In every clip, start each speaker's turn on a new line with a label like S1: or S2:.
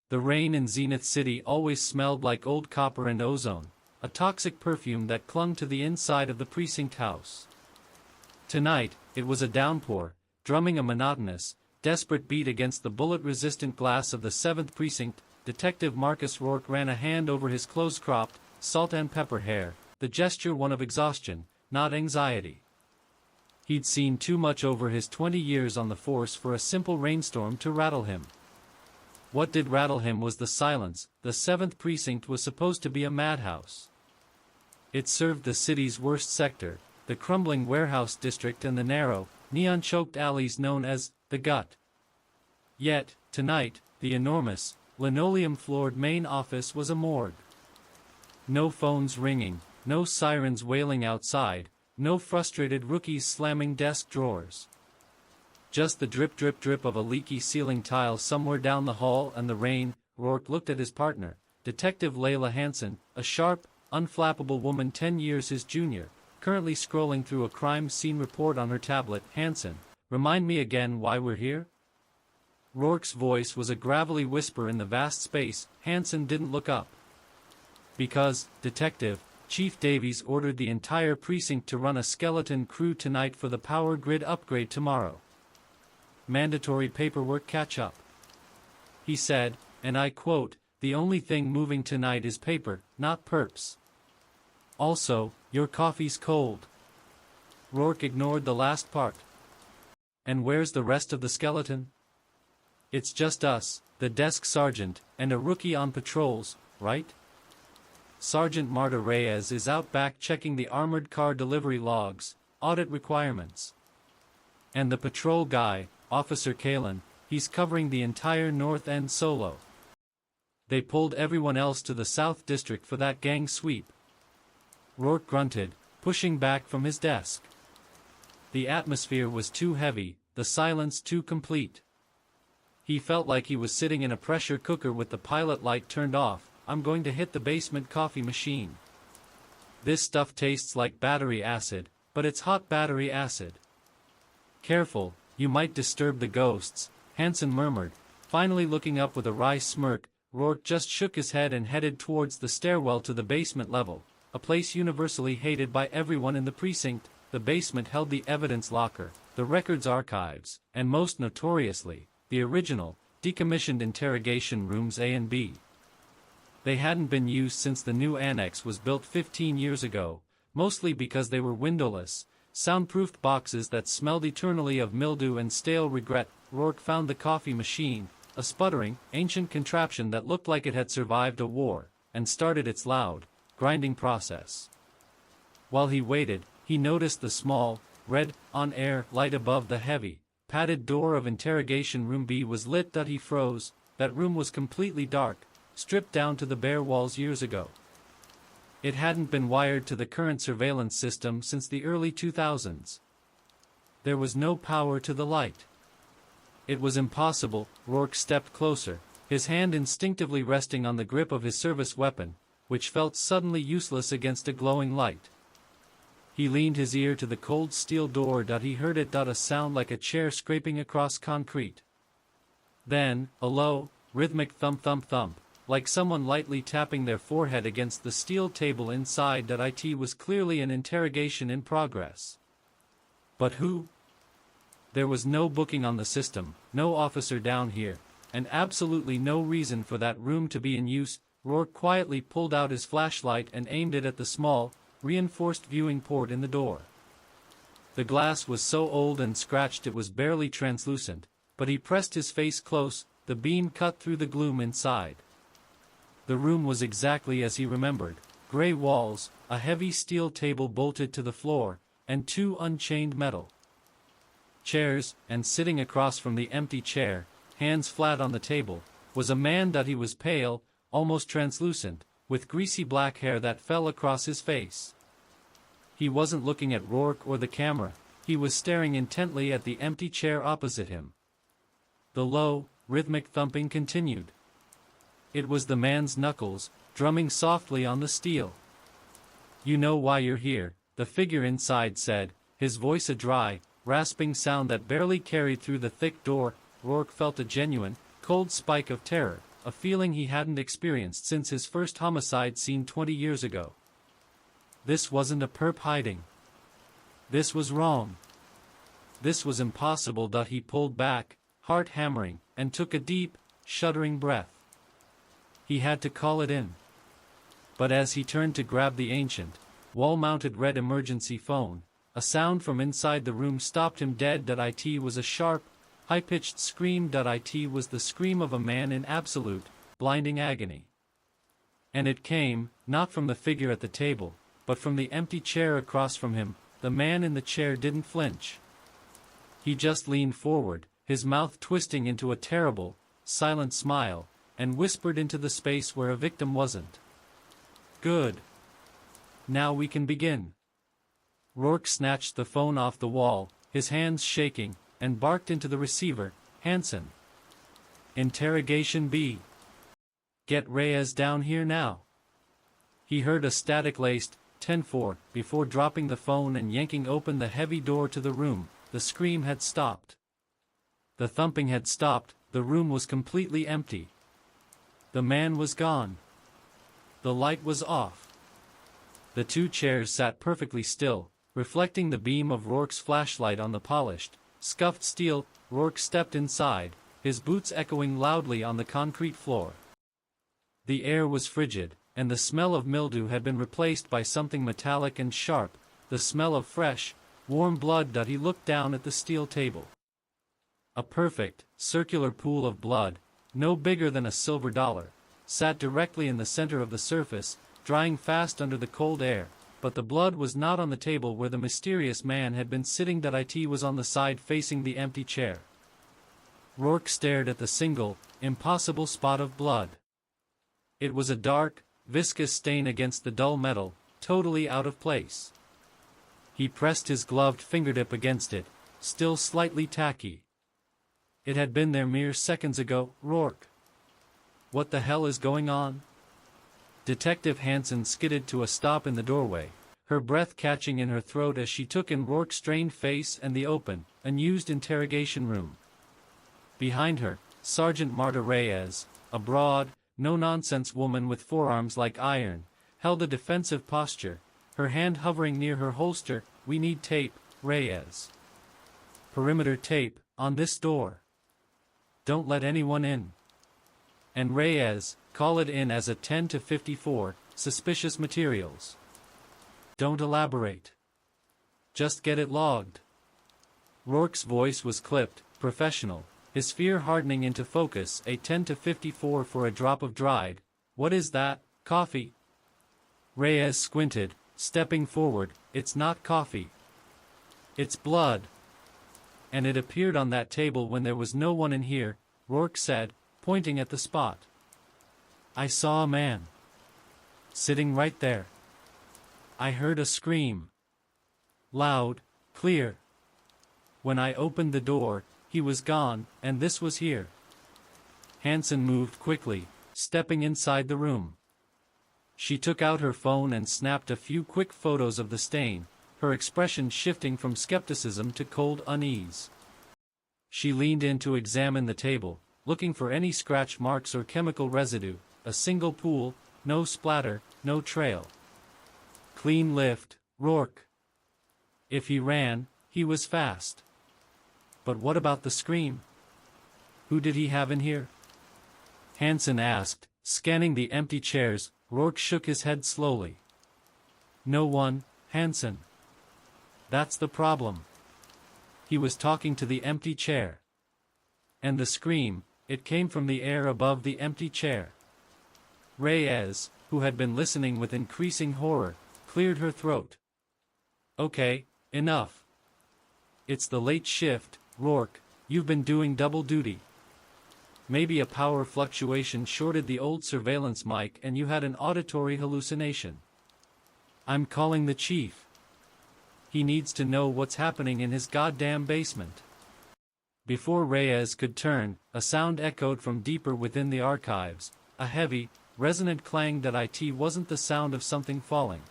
S1: The rain in Zenith City always smelled like old copper and ozone, a toxic perfume that clung to the inside of the precinct house. Tonight, it was a downpour, drumming a monotonous, desperate beat against the bullet-resistant glass of the 7th precinct. Detective Marcus Rourke ran a hand over his close-cropped, salt-and-pepper hair, the gesture one of exhaustion, not anxiety. He'd seen too much over his 20 years on the force for a simple rainstorm to rattle him. What did rattle him was the silence. The 7th precinct was supposed to be a madhouse. It served the city's worst sector, the crumbling warehouse district and the narrow, neon-choked alleys known as the Gut. Yet, tonight, the enormous, linoleum-floored main office was a morgue. No phones ringing, no sirens wailing outside, no frustrated rookies slamming desk drawers. Just the drip-drip-drip of a leaky ceiling tile somewhere down the hall and the rain. Rourke looked at his partner, Detective Layla Hansen, a sharp, unflappable woman 10 years his junior, currently scrolling through a crime scene report on her tablet. Hansen, remind me again why we're here? Rourke's voice was a gravelly whisper in the vast space. Hansen didn't look up. Because, Detective, Chief Davies ordered the entire precinct to run a skeleton crew tonight for the power grid upgrade tomorrow. Mandatory paperwork catch-up. He said, and I quote, "The only thing moving tonight is paper, not perps. Also, your coffee's cold." Rourke ignored the last part. And where's the rest of the skeleton? It's just us, the desk sergeant, and a rookie on patrols, right? Sergeant Marta Reyes is out back checking the armored car delivery logs, audit requirements. And the patrol guy, Officer Kalen, he's covering the entire North End solo. They pulled everyone else to the South District for that gang sweep. Rourke grunted, pushing back from his desk. The atmosphere was too heavy, the silence too complete. He felt like he was sitting in a pressure cooker with the pilot light turned off. I'm going to hit the basement coffee machine. This stuff tastes like battery acid, but it's hot battery acid. Careful, you might disturb the ghosts, Hansen murmured, finally looking up with a wry smirk. Rourke just shook his head and headed towards the stairwell to the basement level, a place universally hated by everyone in the precinct. The basement held the evidence locker, the records archives, and most notoriously, the original, decommissioned interrogation rooms A and B. They hadn't been used since the new annex was built 15 years ago, mostly because they were windowless, soundproofed boxes that smelled eternally of mildew and stale regret. Rourke found the coffee machine, a sputtering, ancient contraption that looked like it had survived a war, and started its loud, grinding process. While he waited, he noticed the small, red, on-air light above the heavy, padded door of Interrogation Room B was lit. He froze. That room was completely dark, stripped down to the bare walls years ago. It hadn't been wired to the current surveillance system since the early 2000s. There was no power to the light. It was impossible. Rourke stepped closer, his hand instinctively resting on the grip of his service weapon, which felt suddenly useless against a glowing light. He leaned his ear to the cold steel door. He heard it. A sound like a chair scraping across concrete. Then, a low, rhythmic thump-thump-thump, like someone lightly tapping their forehead against the steel table inside. It was clearly an interrogation in progress. But who? There was no booking on the system, no officer down here, and absolutely no reason for that room to be in use. Rourke quietly pulled out his flashlight and aimed it at the small, reinforced viewing port in the door. The glass was so old and scratched it was barely translucent, but he pressed his face close. The beam cut through the gloom inside. The room was exactly as he remembered, gray walls, a heavy steel table bolted to the floor, and two unchained metal chairs, and sitting across from the empty chair, hands flat on the table, was a man. He was pale, almost translucent, with greasy black hair that fell across his face. He wasn't looking at Rourke or the camera, he was staring intently at the empty chair opposite him. The low, rhythmic thumping continued. It was the man's knuckles, drumming softly on the steel. "You know why you're here," the figure inside said, his voice a dry, rasping sound that barely carried through the thick door. Rourke felt a genuine, cold spike of terror. a feeling he hadn't experienced since his first homicide scene 20 years ago. This wasn't a perp hiding. This was wrong. This was impossible. He pulled back, heart hammering, and took a deep, shuddering breath. He had to call it in. But as he turned to grab the ancient, wall-mounted red emergency phone, a sound from inside the room stopped him dead. It was a sharp, high-pitched scream. It was the scream of a man in absolute, blinding agony. And it came, not from the figure at the table, but from the empty chair across from him. The man in the chair didn't flinch. He just leaned forward, his mouth twisting into a terrible, silent smile, and whispered into the space where a victim wasn't. "Good. Now we can begin." Rourke snatched the phone off the wall, his hands shaking, and barked into the receiver, "Hansen. Interrogation B. Get Reyes down here now." He heard a static-laced 10-4 before dropping the phone and yanking open the heavy door to the room. The scream had stopped. The thumping had stopped. The room was completely empty. The man was gone. The light was off. The two chairs sat perfectly still, reflecting the beam of Rourke's flashlight on the polished, scuffed steel. Rourke stepped inside, his boots echoing loudly on the concrete floor. The air was frigid, and the smell of mildew had been replaced by something metallic and sharp, the smell of fresh, warm blood. He looked down at the steel table. A perfect, circular pool of blood, no bigger than a silver dollar, sat directly in the center of the surface, drying fast under the cold air, but the blood was not on the table where the mysterious man had been sitting. It was on the side facing the empty chair. Rourke stared at the single, impossible spot of blood. It was a dark, viscous stain against the dull metal, totally out of place. He pressed his gloved fingertip against it, still slightly tacky. It had been there mere seconds ago. "Rourke. What the hell is going on?" Detective Hansen skidded to a stop in the doorway, her breath catching in her throat as she took in Rourke's strained face and the open, unused interrogation room. Behind her, Sergeant Marta Reyes, a broad, no-nonsense woman with forearms like iron, held a defensive posture, her hand hovering near her holster. "We need tape, Reyes. Perimeter tape, on this door. Don't let anyone in. And Reyes, call it in as a 10-54, suspicious materials. Don't elaborate. Just get it logged." Rourke's voice was clipped, professional, his fear hardening into focus. "A 10-54 for a drop of dried, what is that, coffee?" Reyes squinted, stepping forward. "It's not coffee. It's blood. And it appeared on that table when there was no one in here," Rourke said, pointing at the spot. "I saw a man. Sitting right there. I heard a scream. Loud, clear. When I opened the door, he was gone, and this was here." Hansen moved quickly, stepping inside the room. She took out her phone and snapped a few quick photos of the stain, her expression shifting from skepticism to cold unease. She leaned in to examine the table, looking for any scratch marks or chemical residue. A single pool, no splatter, no trail. Clean lift, Rourke. If he ran, he was fast. But what about the scream? Who did he have in here? Hansen asked, scanning the empty chairs. Rourke shook his head slowly. "No one, Hansen. That's the problem." He was talking to the empty chair. And the scream, it came from the air above the empty chair. Reyes, who had been listening with increasing horror, cleared her throat. "Okay, enough. It's the late shift, Rourke, you've been doing double duty. Maybe a power fluctuation shorted the old surveillance mic and you had an auditory hallucination. I'm calling the chief. He needs to know what's happening in his goddamn basement." Before Reyes could turn, a sound echoed from deeper within the archives, a heavy, resonant clang that it wasn't the sound of something falling.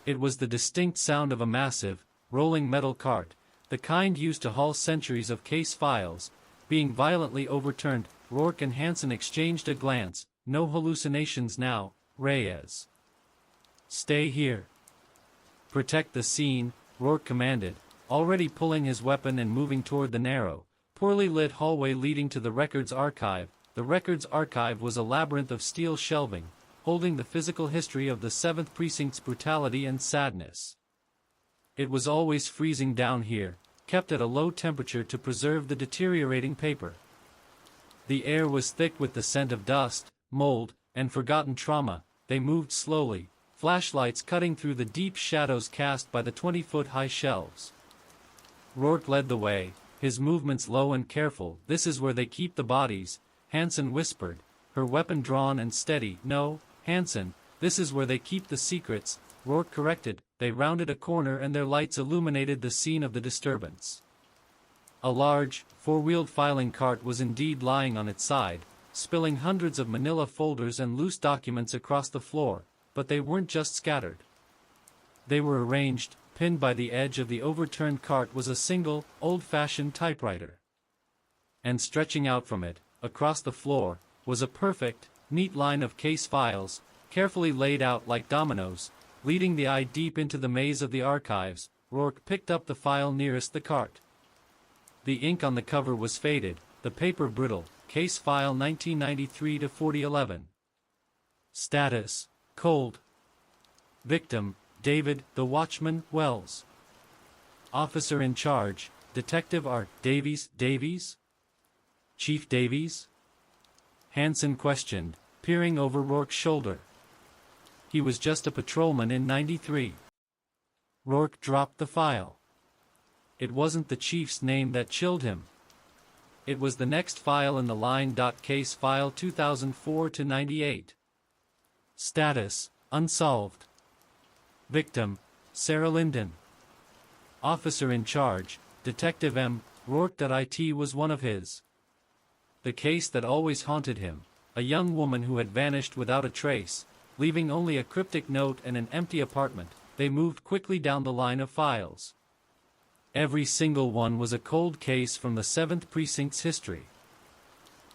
S1: It was the distinct sound of a massive, rolling metal cart, the kind used to haul centuries of case files, being violently overturned. Rourke and Hansen exchanged a glance. No hallucinations now, Reyes. Stay here. Protect the scene, Rourke commanded, already pulling his weapon and moving toward the narrow, poorly lit hallway leading to the records archive. The records archive was a labyrinth of steel shelving, holding the physical history of the 7th Precinct's brutality and sadness. It was always freezing down here, kept at a low temperature to preserve the deteriorating paper. The air was thick with the scent of dust, mold, and forgotten trauma. They moved slowly, flashlights cutting through the deep shadows cast by the 20-foot-high shelves. Rourke led the way, his movements low and careful. This is where they keep the bodies, Hansen whispered, her weapon drawn and steady. No, Hansen, this is where they keep the secrets, Rourke corrected. They rounded a corner and their lights illuminated the scene of the disturbance. A large, four-wheeled filing cart was indeed lying on its side, spilling hundreds of manila folders and loose documents across the floor, but they weren't just scattered. They were arranged. Pinned by the edge of the overturned cart was a single, old-fashioned typewriter. And stretching out from it, across the floor, was a perfect, neat line of case files, carefully laid out like dominoes, leading the eye deep into the maze of the archives. Rourke picked up the file nearest the cart. The ink on the cover was faded, the paper brittle. Case file 1993-4011. Status: cold. Victim: David "The Watchman" Wells. Officer in charge: Detective Art Davies? Chief Davies? Hansen questioned, peering over Rourke's shoulder. He was just a patrolman in '93. Rourke dropped the file. It wasn't the chief's name that chilled him. It was the next file in the line. Case file 2004-98. Status: unsolved. Victim: Sarah Linden. Officer in charge: Detective M. Rourke. It was one of his. The case that always haunted him, a young woman who had vanished without a trace, leaving only a cryptic note and an empty apartment. They moved quickly down the line of files. Every single one was a cold case from the 7th Precinct's history.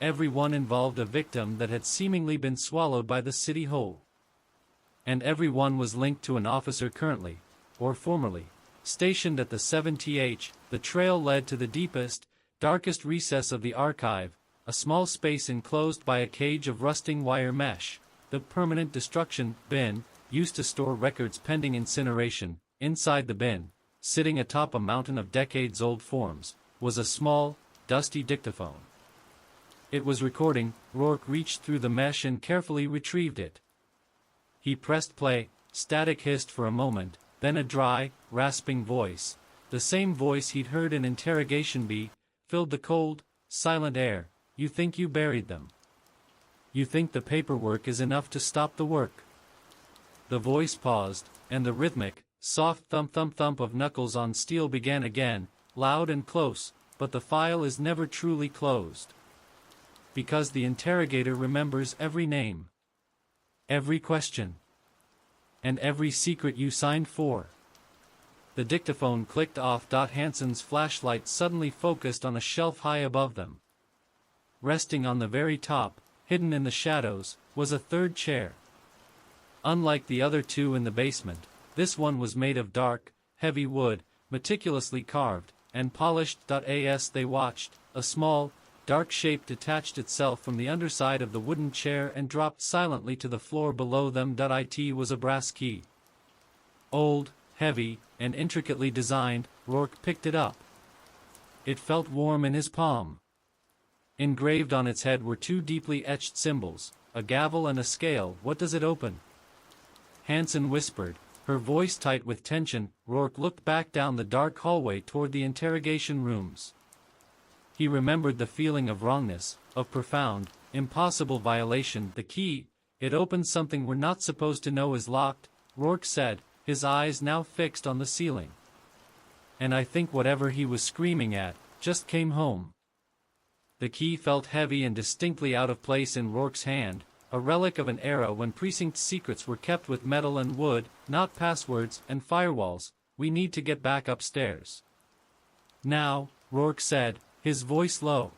S1: Every one involved a victim that had seemingly been swallowed by the city whole. And every one was linked to an officer currently, or formerly, stationed at the 7th. The trail led to the deepest, darkest recess of the archive, a small space enclosed by a cage of rusting wire mesh. The permanent destruction bin, used to store records pending incineration. Inside the bin, sitting atop a mountain of decades-old forms, was a small, dusty dictaphone. It was recording. Rourke reached through the mesh and carefully retrieved it. He pressed play. Static hissed for a moment, then a dry, rasping voice, the same voice he'd heard in Interrogation B, filled the cold, silent air. You think you buried them? You think the paperwork is enough to stop the work? The voice paused, and the rhythmic, soft thump-thump-thump of knuckles on steel began again, loud and close. But the file is never truly closed. Because the interrogator remembers every name, every question, and every secret you signed for. The dictaphone clicked off. Hansen's flashlight suddenly focused on a shelf high above them. Resting on the very top, hidden in the shadows, was a third chair. Unlike the other two in the basement, this one was made of dark, heavy wood, meticulously carved, and polished. As they watched, a small, dark shape detached itself from the underside of the wooden chair and dropped silently to the floor below them. It was a brass key. Old, heavy, and intricately designed. Rourke picked it up. It felt warm in his palm. Engraved on its head were two deeply etched symbols, a gavel and a scale. What does it open? Hansen whispered, her voice tight with tension. Rourke looked back down the dark hallway toward the interrogation rooms. He remembered the feeling of wrongness, of profound, impossible violation. The key, it opens something we're not supposed to know is locked, Rourke said, his eyes now fixed on the ceiling. And I think whatever he was screaming at, just came home. The key felt heavy and distinctly out of place in Rourke's hand, a relic of an era when precinct secrets were kept with metal and wood, not passwords and firewalls. We need to get back upstairs. Now, Rourke said, his voice low.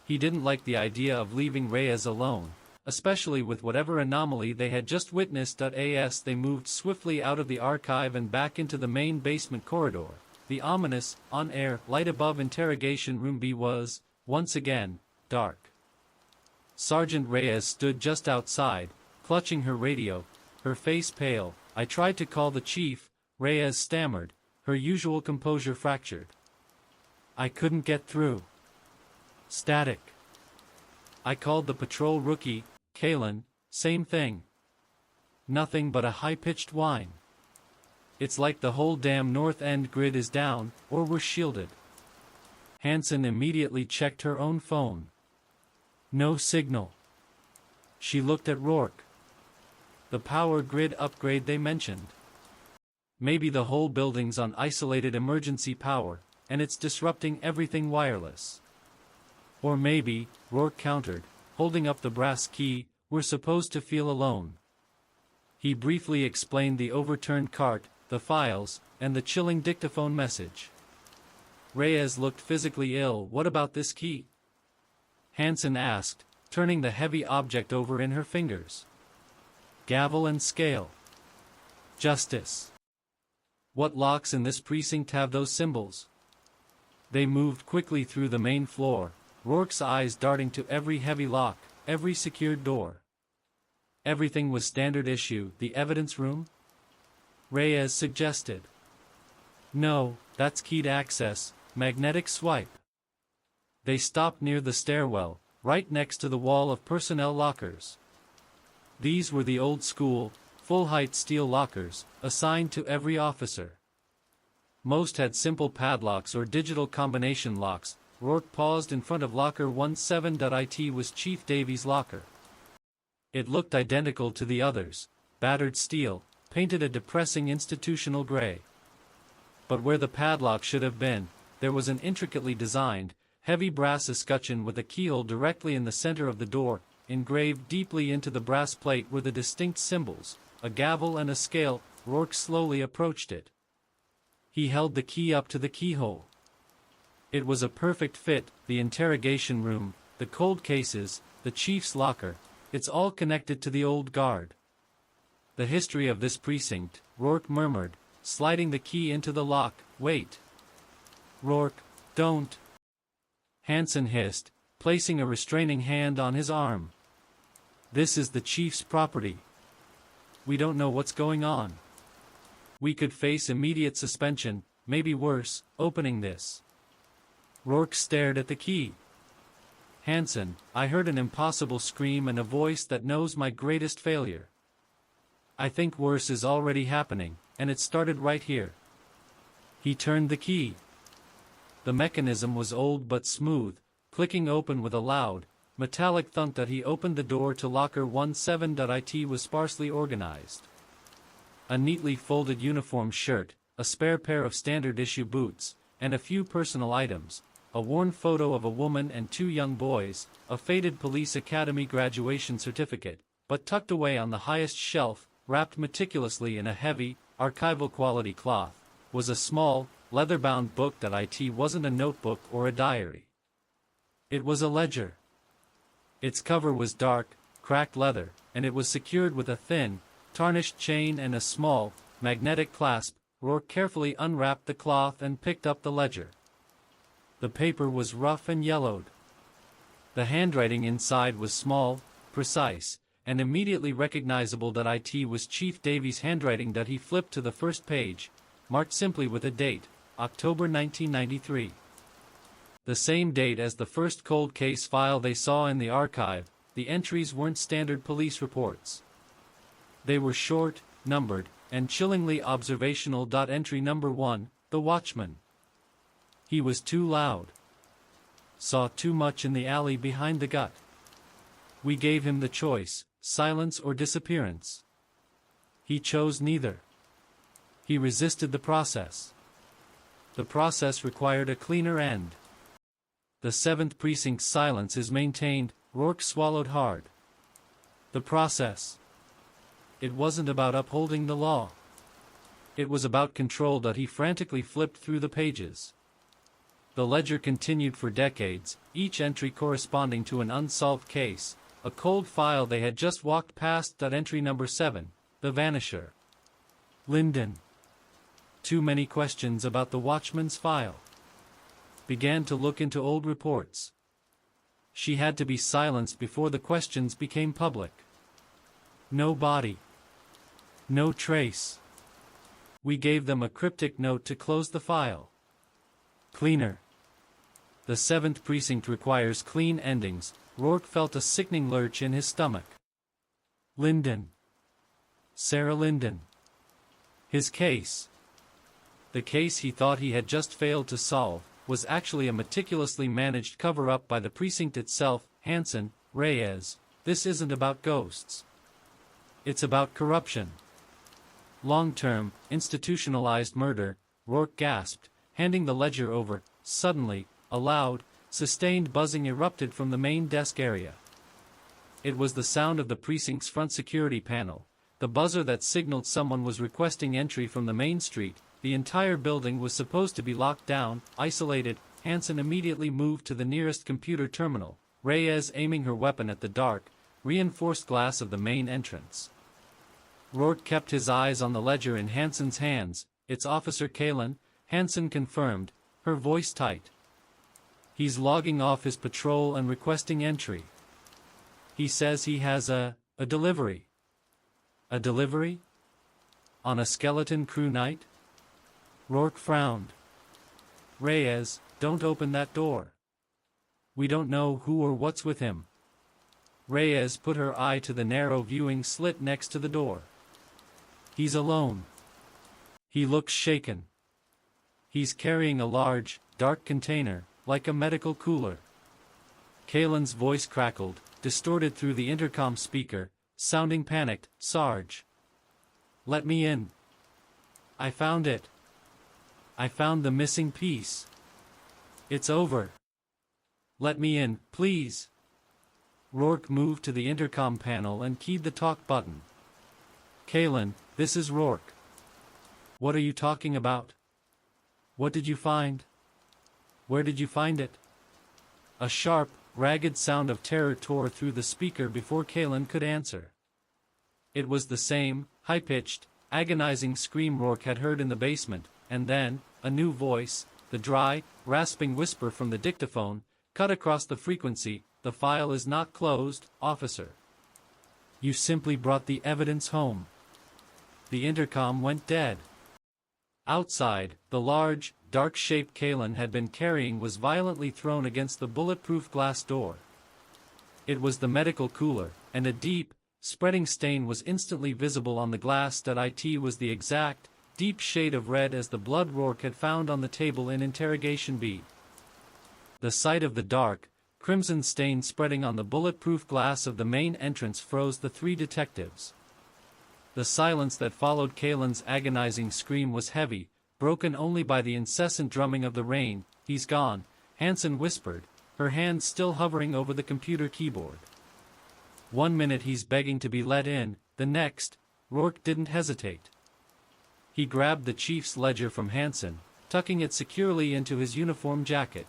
S1: He didn't like the idea of leaving Reyes alone, especially with whatever anomaly they had just witnessed. As they moved swiftly out of the archive and back into the main basement corridor, the ominous, on-air light above Interrogation Room B was, once again, dark. Sergeant Reyes stood just outside, clutching her radio, her face pale. "I tried to call the chief," Reyes stammered, her usual composure fractured. "I couldn't get through. Static. I called the patrol rookie, Kalen, same thing. Nothing but a high-pitched whine. It's like the whole damn North End grid is down, or we're shielded." Hanson immediately checked her own phone. No signal. She looked at Rourke. The power grid upgrade they mentioned. Maybe the whole building's on isolated emergency power, and it's disrupting everything wireless. Or maybe, Rourke countered, holding up the brass key, "we're supposed to feel alone." He briefly explained the overturned cart, the files, and the chilling dictaphone message. Reyes looked physically ill. "What about this key?" Hanson asked, turning the heavy object over in her fingers. "Gavel and scale. Justice. What locks in this precinct have those symbols?" They moved quickly through the main floor, Rourke's eyes darting to every heavy lock, every secured door. Everything was standard issue. "The evidence room?" Reyes suggested. "No, that's keyed access, magnetic swipe." They stopped near the stairwell, right next to the wall of personnel lockers. These were the old-school, full-height steel lockers, assigned to every officer. Most had simple padlocks or digital combination locks. Rourke paused in front of locker 17. It was Chief Davies' locker. It looked identical to the others, battered steel, painted a depressing institutional gray. But where the padlock should have been, there was an intricately designed, heavy brass escutcheon with a keyhole directly in the center of the door. Engraved deeply into the brass plate were the distinct symbols, a gavel and a scale. Rourke slowly approached it. He held the key up to the keyhole. It was a perfect fit. The interrogation room, the cold cases, the chief's locker, it's all connected to the old guard. "The history of this precinct," Rourke murmured, sliding the key into the lock. "Wait. Rourke, don't." Hanson hissed, placing a restraining hand on his arm. "This is the chief's property. We don't know what's going on. We could face immediate suspension, maybe worse, opening this." Rourke stared at the key. "Hanson, I heard an impossible scream and a voice that knows my greatest failure. I think worse is already happening, and it started right here." He turned the key. The mechanism was old but smooth, clicking open with a loud, metallic thunk. He opened the door to locker 17. It was sparsely organized. A neatly folded uniform shirt, a spare pair of standard-issue boots, and a few personal items, a worn photo of a woman and two young boys, a faded police academy graduation certificate, but tucked away on the highest shelf, wrapped meticulously in a heavy, archival-quality cloth, was a small, leather-bound book. It wasn't a notebook or a diary. It was a ledger. Its cover was dark, cracked leather, and it was secured with a thin, tarnished chain and a small, magnetic clasp. Rourke carefully unwrapped the cloth and picked up the ledger. The paper was rough and yellowed. The handwriting inside was small, precise, and immediately recognizable. It was Chief Davies' handwriting. He flipped to the first page, marked simply with a date, October 1993. The same date as the first cold case file they saw in the archive. The entries weren't standard police reports. They were short, numbered, and chillingly observational. Entry number 1, the watchman. He was too loud. Saw too much in the alley behind the gut. We gave him the choice, silence or disappearance. He chose neither. He resisted the process. The process required a cleaner end. The 7th Precinct's silence is maintained. Rourke swallowed hard. The process. It wasn't about upholding the law. It was about control. He frantically flipped through the pages. The ledger continued for decades, each entry corresponding to an unsolved case, a cold file they had just walked past. Entry number 7, the Vanisher. Linden. Too many questions about the watchman's file. Began to look into old reports. She had to be silenced before the questions became public. No body. No trace. We gave them a cryptic note to close the file. Cleaner. The 7th precinct requires clean endings. Rourke felt a sickening lurch in his stomach. Linden. Sarah Linden. His case. The case he thought he had just failed to solve was actually a meticulously managed cover-up by the precinct itself. Hansen, Reyes, this isn't about ghosts. It's about corruption. Long-term, institutionalized murder, Rourke gasped, handing the ledger over. Suddenly, a loud, sustained buzzing erupted from the main desk area. It was the sound of the precinct's front security panel, the buzzer that signaled someone was requesting entry from the main street. The entire building was supposed to be locked down, isolated. Hansen immediately moved to the nearest computer terminal, Reyes aiming her weapon at the dark, reinforced glass of the main entrance. Rourke kept his eyes on the ledger in Hansen's hands. It's Officer Kalin, Hansen confirmed, her voice tight. He's logging off his patrol and requesting entry. He says he has a delivery. A delivery? On a skeleton crew night? Rourke frowned. Reyes, don't open that door. We don't know who or what's with him. Reyes put her eye to the narrow viewing slit next to the door. He's alone. He looks shaken. He's carrying a large, dark container, like a medical cooler. Kalen's voice crackled, distorted through the intercom speaker, sounding panicked. Sarge. Let me in. I found it. I found the missing piece. It's over. Let me in, please. Rourke moved to the intercom panel and keyed the talk button. Kalen, this is Rourke. What are you talking about? What did you find? Where did you find it? A sharp, ragged sound of terror tore through the speaker before Kalen could answer. It was the same, high-pitched, agonizing scream Rourke had heard in the basement, and then, a new voice, the dry, rasping whisper from the dictaphone, cut across the frequency. The file is not closed, officer. You simply brought the evidence home. The intercom went dead. Outside, the large, dark shape Kalen had been carrying was violently thrown against the bulletproof glass door. It was the medical cooler, and a deep, spreading stain was instantly visible on the glass. It was the exact, deep shade of red as the blood Rourke had found on the table in Interrogation B. The sight of the dark, crimson stain spreading on the bulletproof glass of the main entrance froze the 3 detectives. The silence that followed Kalen's agonizing scream was heavy, broken only by the incessant drumming of the rain. He's gone, Hansen whispered, her hands still hovering over the computer keyboard. 1 minute he's begging to be let in, the next, Rourke didn't hesitate. He grabbed the chief's ledger from Hansen, tucking it securely into his uniform jacket.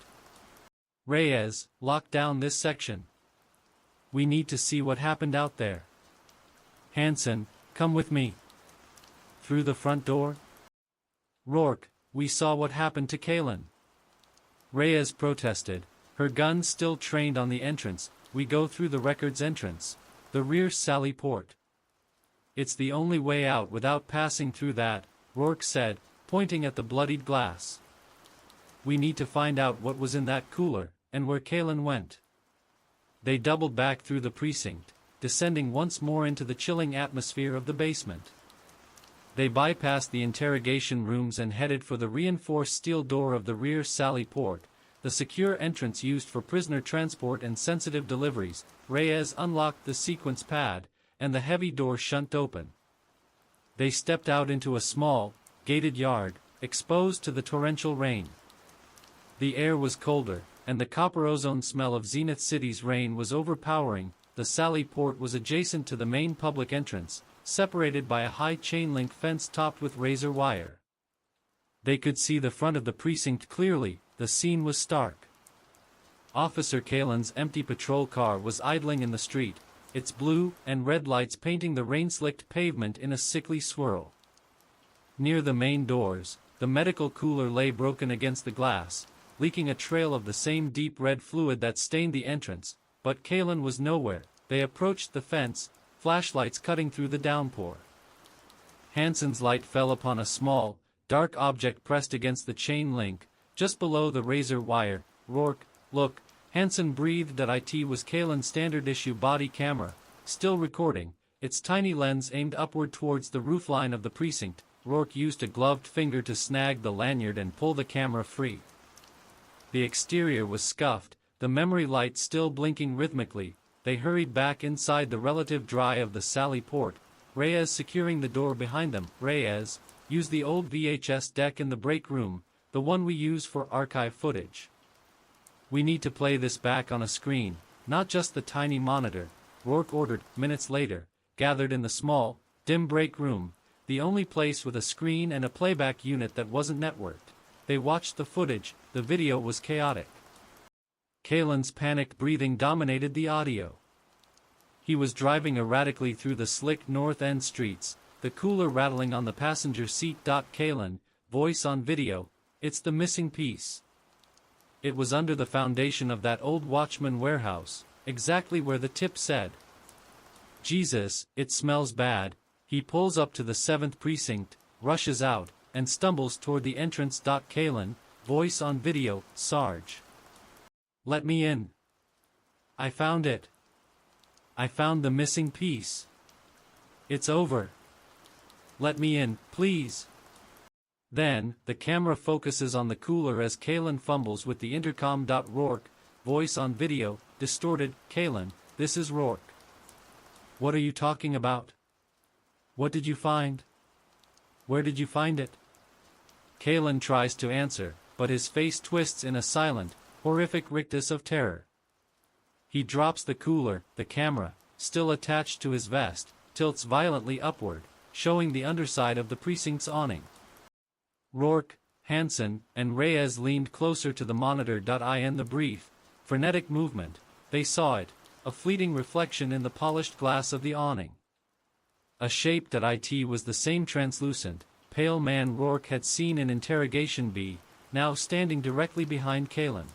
S1: Reyes, lock down this section. We need to see what happened out there. Hansen, come with me. Through the front door? Rourke, we saw what happened to Kalen. Reyes protested, her gun still trained on the entrance. We go through the records entrance, the rear sally port. It's the only way out without passing through that, Rourke said, pointing at the bloodied glass. We need to find out what was in that cooler, and where Kalen went. They doubled back through the precinct, descending once more into the chilling atmosphere of the basement. They bypassed the interrogation rooms and headed for the reinforced steel door of the rear sally port, the secure entrance used for prisoner transport and sensitive deliveries. Reyes unlocked the sequence pad, and the heavy door shunted open. They stepped out into a small, gated yard, exposed to the torrential rain. The air was colder, and the copper ozone smell of Zenith City's rain was overpowering. The sally port was adjacent to the main public entrance, separated by a high chain-link fence topped with razor wire. They could see the front of the precinct clearly, the scene was stark. Officer Kalen's empty patrol car was idling in the street, its blue and red lights painting the rain-slicked pavement in a sickly swirl. Near the main doors, the medical cooler lay broken against the glass, leaking a trail of the same deep red fluid that stained the entrance, but Kalen was nowhere. They approached the fence, flashlights cutting through the downpour. Hansen's light fell upon a small, dark object pressed against the chain link, just below the razor wire. Rourke, look. Hansen breathed that it was Kalen's standard-issue body camera, still recording, its tiny lens aimed upward towards the roofline of the precinct. Rourke used a gloved finger to snag the lanyard and pull the camera free. The exterior was scuffed, the memory light still blinking rhythmically. They hurried back inside the relative dry of the Sally Port, Reyes securing the door behind them. Reyes, use the old VHS deck in the break room, the one we use for archive footage. We need to play this back on a screen, not just the tiny monitor, Rourke ordered. Minutes later, gathered in the small, dim break room, the only place with a screen and a playback unit that wasn't networked, they watched the footage. The video was chaotic. Kalen's panicked breathing dominated the audio. He was driving erratically through the slick North End streets, the cooler rattling on the passenger seat. Kalen, voice on video, it's the missing piece. It was under the foundation of that old Watchman warehouse, exactly where the tip said. Jesus, it smells bad. He pulls up to the 7th precinct, rushes out, and stumbles toward the entrance. Kalen, voice on video, Sarge. Let me in. I found it. I found the missing piece. It's over. Let me in, please. Then, the camera focuses on the cooler as Kalen fumbles with the intercom. Rourke, voice on video, distorted. Kalen, this is Rourke. What are you talking about? What did you find? Where did you find it? Kalen tries to answer, but his face twists in a silent, horrific rictus of terror. He drops the cooler. The camera, still attached to his vest, tilts violently upward, showing the underside of the precinct's awning. Rourke, Hansen, and Reyes leaned closer to the monitor. In the brief, frenetic movement, they saw it, a fleeting reflection in the polished glass of the awning. A shape that was the same translucent, pale man Rourke had seen in Interrogation B, now standing directly behind Kalen.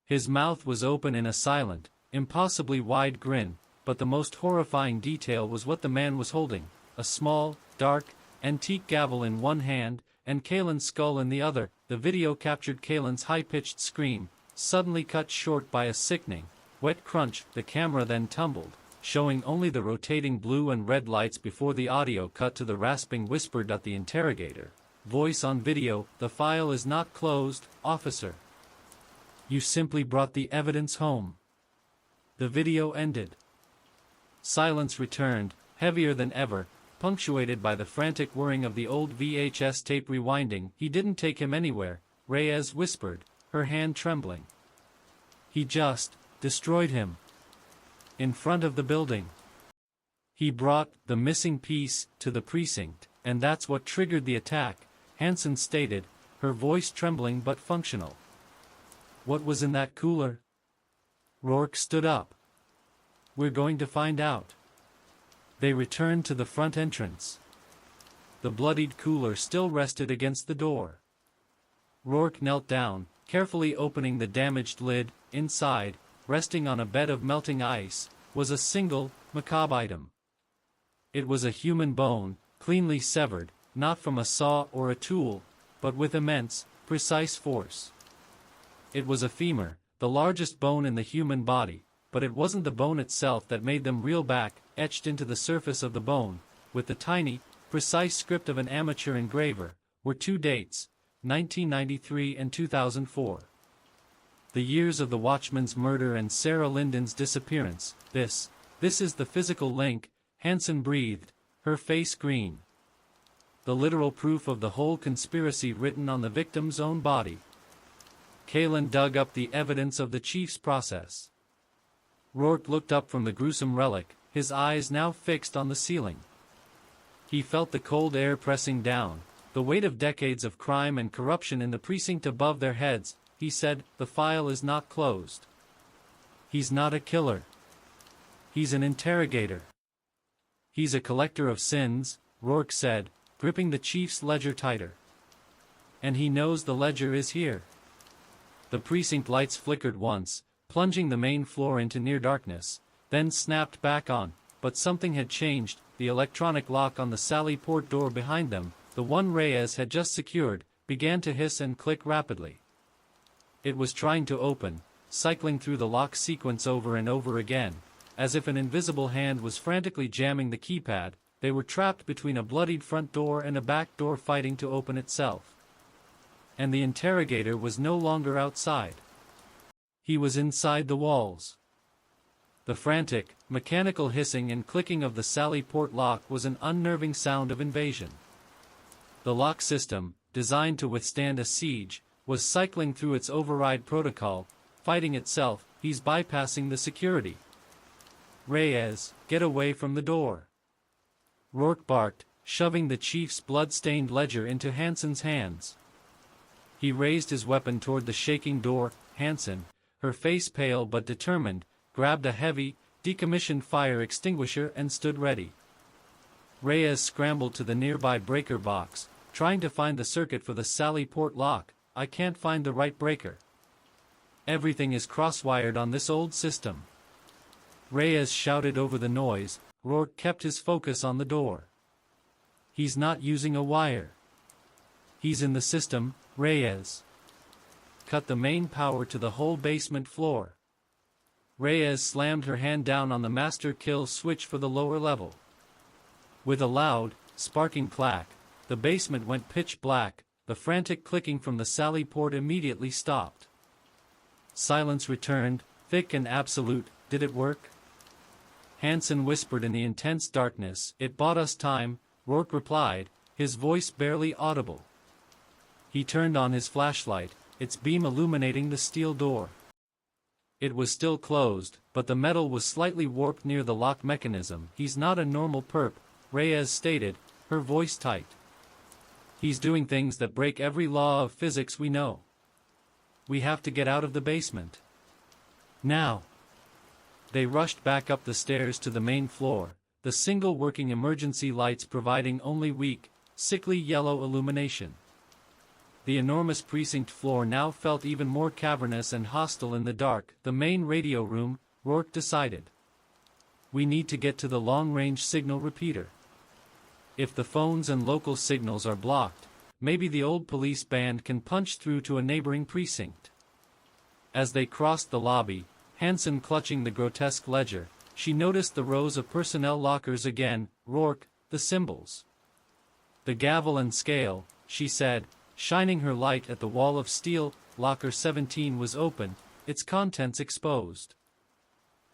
S1: His mouth was open in a silent, impossibly wide grin, but the most horrifying detail was what the man was holding, a small, dark, antique gavel in one hand, and Kalen's skull in the other. The video captured Kalen's high-pitched scream, suddenly cut short by a sickening, wet crunch. The camera then tumbled, showing only the rotating blue and red lights before the audio cut to the rasping whisper. The interrogator, voice on video, the file is not closed, officer. You simply brought the evidence home. The video ended. Silence returned, heavier than ever, punctuated by the frantic whirring of the old VHS tape rewinding. He didn't take him anywhere, Reyes whispered, her hand trembling. He just destroyed him. In front of the building. He brought the missing piece to the precinct, and that's what triggered the attack, Hansen stated, her voice trembling but functional. What was in that cooler? Rourke stood up. We're going to find out. They returned to the front entrance. The bloodied cooler still rested against the door. Rourke knelt down, carefully opening the damaged lid. Inside, resting on a bed of melting ice, was a single, macabre item. It was a human bone, cleanly severed, not from a saw or a tool, but with immense, precise force. It was a femur, the largest bone in the human body, but it wasn't the bone itself that made them reel back. Etched into the surface of the bone, with the tiny, precise script of an amateur engraver, were two dates, 1993 and 2004. The years of the Watchman's murder and Sarah Linden's disappearance. This is the physical link, Hansen breathed, her face green. The literal proof of the whole conspiracy written on the victim's own body. Kalen dug up the evidence of the chief's process. Rourke looked up from the gruesome relic, his eyes now fixed on the ceiling. He felt the cold air pressing down, the weight of decades of crime and corruption in the precinct above their heads. He said, "The file is not closed." "He's not a killer. He's an interrogator. He's a collector of sins," Rourke said, gripping the chief's ledger tighter. "And he knows the ledger is here." The precinct lights flickered once, plunging the main floor into near darkness, then snapped back on, but something had changed. The electronic lock on the Sally Port door behind them, the one Reyes had just secured, began to hiss and click rapidly. It was trying to open, cycling through the lock sequence over and over again, as if an invisible hand was frantically jamming the keypad. They were trapped between a bloodied front door and a back door fighting to open itself. And the interrogator was no longer outside. He was inside the walls. The frantic, mechanical hissing and clicking of the Sally Port lock was an unnerving sound of invasion. The lock system, designed to withstand a siege, was cycling through its override protocol, fighting itself. "He's bypassing the security. Reyes, get away from the door," Rourke barked, shoving the chief's blood-stained ledger into Hansen's hands. He raised his weapon toward the shaking door. Hansen, her face pale but determined, grabbed a heavy, decommissioned fire extinguisher and stood ready. Reyes scrambled to the nearby breaker box, trying to find the circuit for the Sally Port lock. "I can't find the right breaker. Everything is cross-wired on this old system." Reyes shouted over the noise. Rourke kept his focus on the door. "He's not using a wire. He's in the system, Reyes. Cut the main power to the whole basement floor." Reyes slammed her hand down on the master kill switch for the lower level. With a loud, sparking clack, the basement went pitch black. The frantic clicking from the Sally Port immediately stopped. Silence returned, thick and absolute. "Did it work?" Hansen whispered in the intense darkness. "It bought us time," Rourke replied, his voice barely audible. He turned on his flashlight, its beam illuminating the steel door. It was still closed, but the metal was slightly warped near the lock mechanism. "He's not a normal perp," Reyes stated, her voice tight. "He's doing things that break every law of physics we know. We have to get out of the basement. Now." They rushed back up the stairs to the main floor, the single working emergency lights providing only weak, sickly yellow illumination. The enormous precinct floor now felt even more cavernous and hostile in the dark. "The main radio room," Rourke decided. "We need to get to the long-range signal repeater. If the phones and local signals are blocked, maybe the old police band can punch through to a neighboring precinct." As they crossed the lobby, Hansen clutching the grotesque ledger, she noticed the rows of personnel lockers again. "Rourke, the symbols. The gavel and scale," she said, shining her light at the wall of steel. Locker 17 was open, its contents exposed.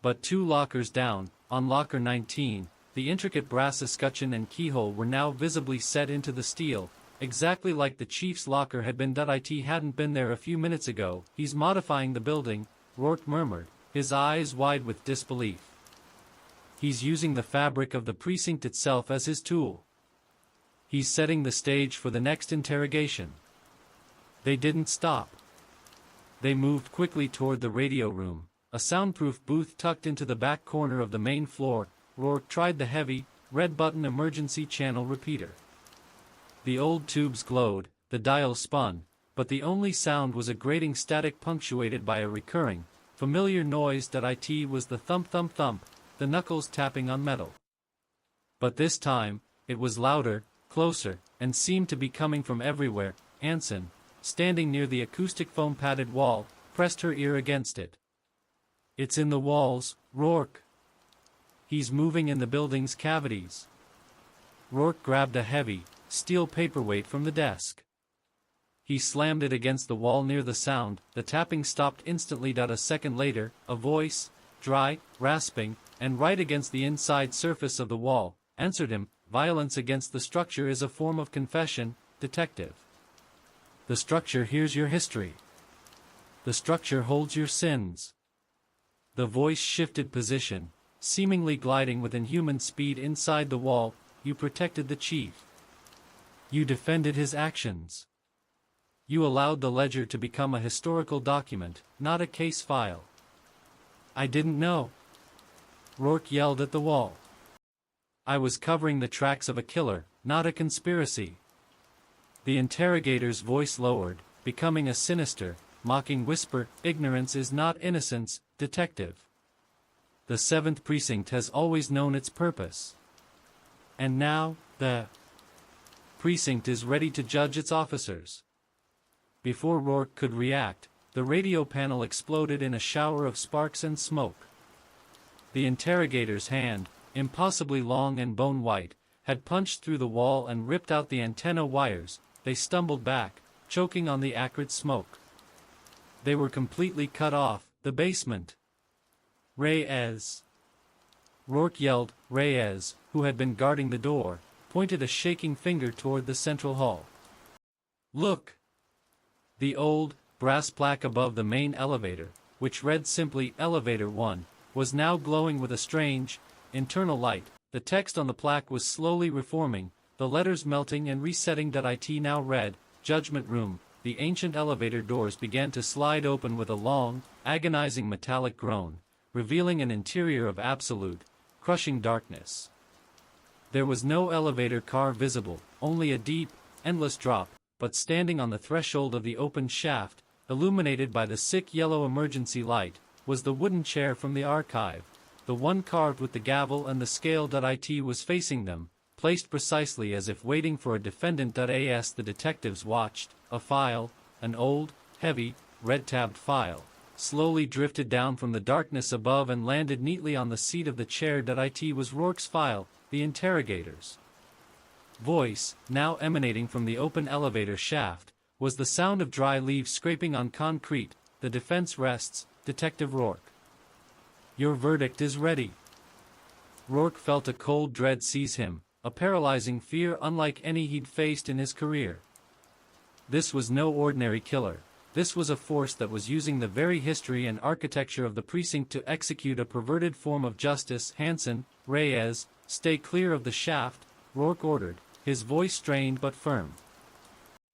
S1: But 2 lockers down, on locker 19, the intricate brass escutcheon and keyhole were now visibly set into the steel, exactly like the chief's locker had been. "It hadn't been there a few minutes ago." "He's modifying the building," Rourke murmured, his eyes wide with disbelief. "He's using the fabric of the precinct itself as his tool. He's setting the stage for the next interrogation." They didn't stop. They moved quickly toward the radio room, a soundproof booth tucked into the back corner of the main floor. Rourke tried the heavy, red-button emergency channel repeater. The old tubes glowed, the dial spun, but the only sound was a grating static punctuated by a recurring, familiar noise. It was the thump-thump-thump, the knuckles tapping on metal. But this time, it was louder, closer, and seemed to be coming from everywhere. Hansen, standing near the acoustic foam-padded wall, pressed her ear against it. "It's in the walls, Rourke. He's moving in the building's cavities." Rourke grabbed a heavy, steel paperweight from the desk. He slammed it against the wall near the sound. The tapping stopped instantly. A second later, a voice, dry, rasping, and right against the inside surface of the wall, answered him. "Violence against the structure is a form of confession, Detective. The structure hears your history. The structure holds your sins." The voice shifted position, seemingly gliding with inhuman speed inside the wall. "You protected the chief. You defended his actions. You allowed the ledger to become a historical document, not a case file. I didn't know. Rourke yelled at the wall. I was covering the tracks of a killer, not a conspiracy. The interrogator's voice lowered, becoming a sinister, mocking whisper. Ignorance is not innocence, detective. The 7th Precinct has always known its purpose. And now, the precinct is ready to judge its officers. Before Rourke could react, the radio panel exploded in a shower of sparks and smoke. The interrogator's hand, impossibly long and bone-white, had punched through the wall and ripped out the antenna wires. They stumbled back, choking on the acrid smoke. They were completely cut off. The basement. Reyes! Rourke yelled. Reyes, who had been guarding the door, pointed a shaking finger toward the central hall. Look! The old, brass plaque above the main elevator, which read simply Elevator 1, was now glowing with a strange, internal light. The text on the plaque was slowly reforming, the letters melting and resetting. It now read, Judgment Room. The ancient elevator doors began to slide open with a long, agonizing metallic groan, revealing an interior of absolute, crushing darkness. There was no elevator car visible, only a deep, endless drop, but standing on the threshold of the open shaft, illuminated by the sick yellow emergency light, was the wooden chair from the archive, the one carved with the gavel and the scale. It was facing them, placed precisely as if waiting for a defendant. As the detectives watched, a file, an old, heavy, red-tabbed file, slowly drifted down from the darkness above and landed neatly on the seat of the chair. It was Rourke's file, the interrogator's voice, now emanating from the open elevator shaft, was the sound of dry leaves scraping on concrete. The defense rests, Detective Rourke. Your verdict is ready. Rourke felt a cold dread seize him, a paralyzing fear unlike any he'd faced in his career. This was no ordinary killer. This was a force that was using the very history and architecture of the precinct to execute a perverted form of justice. Hansen, Reyes, stay clear of the shaft, Rourke ordered, his voice strained but firm.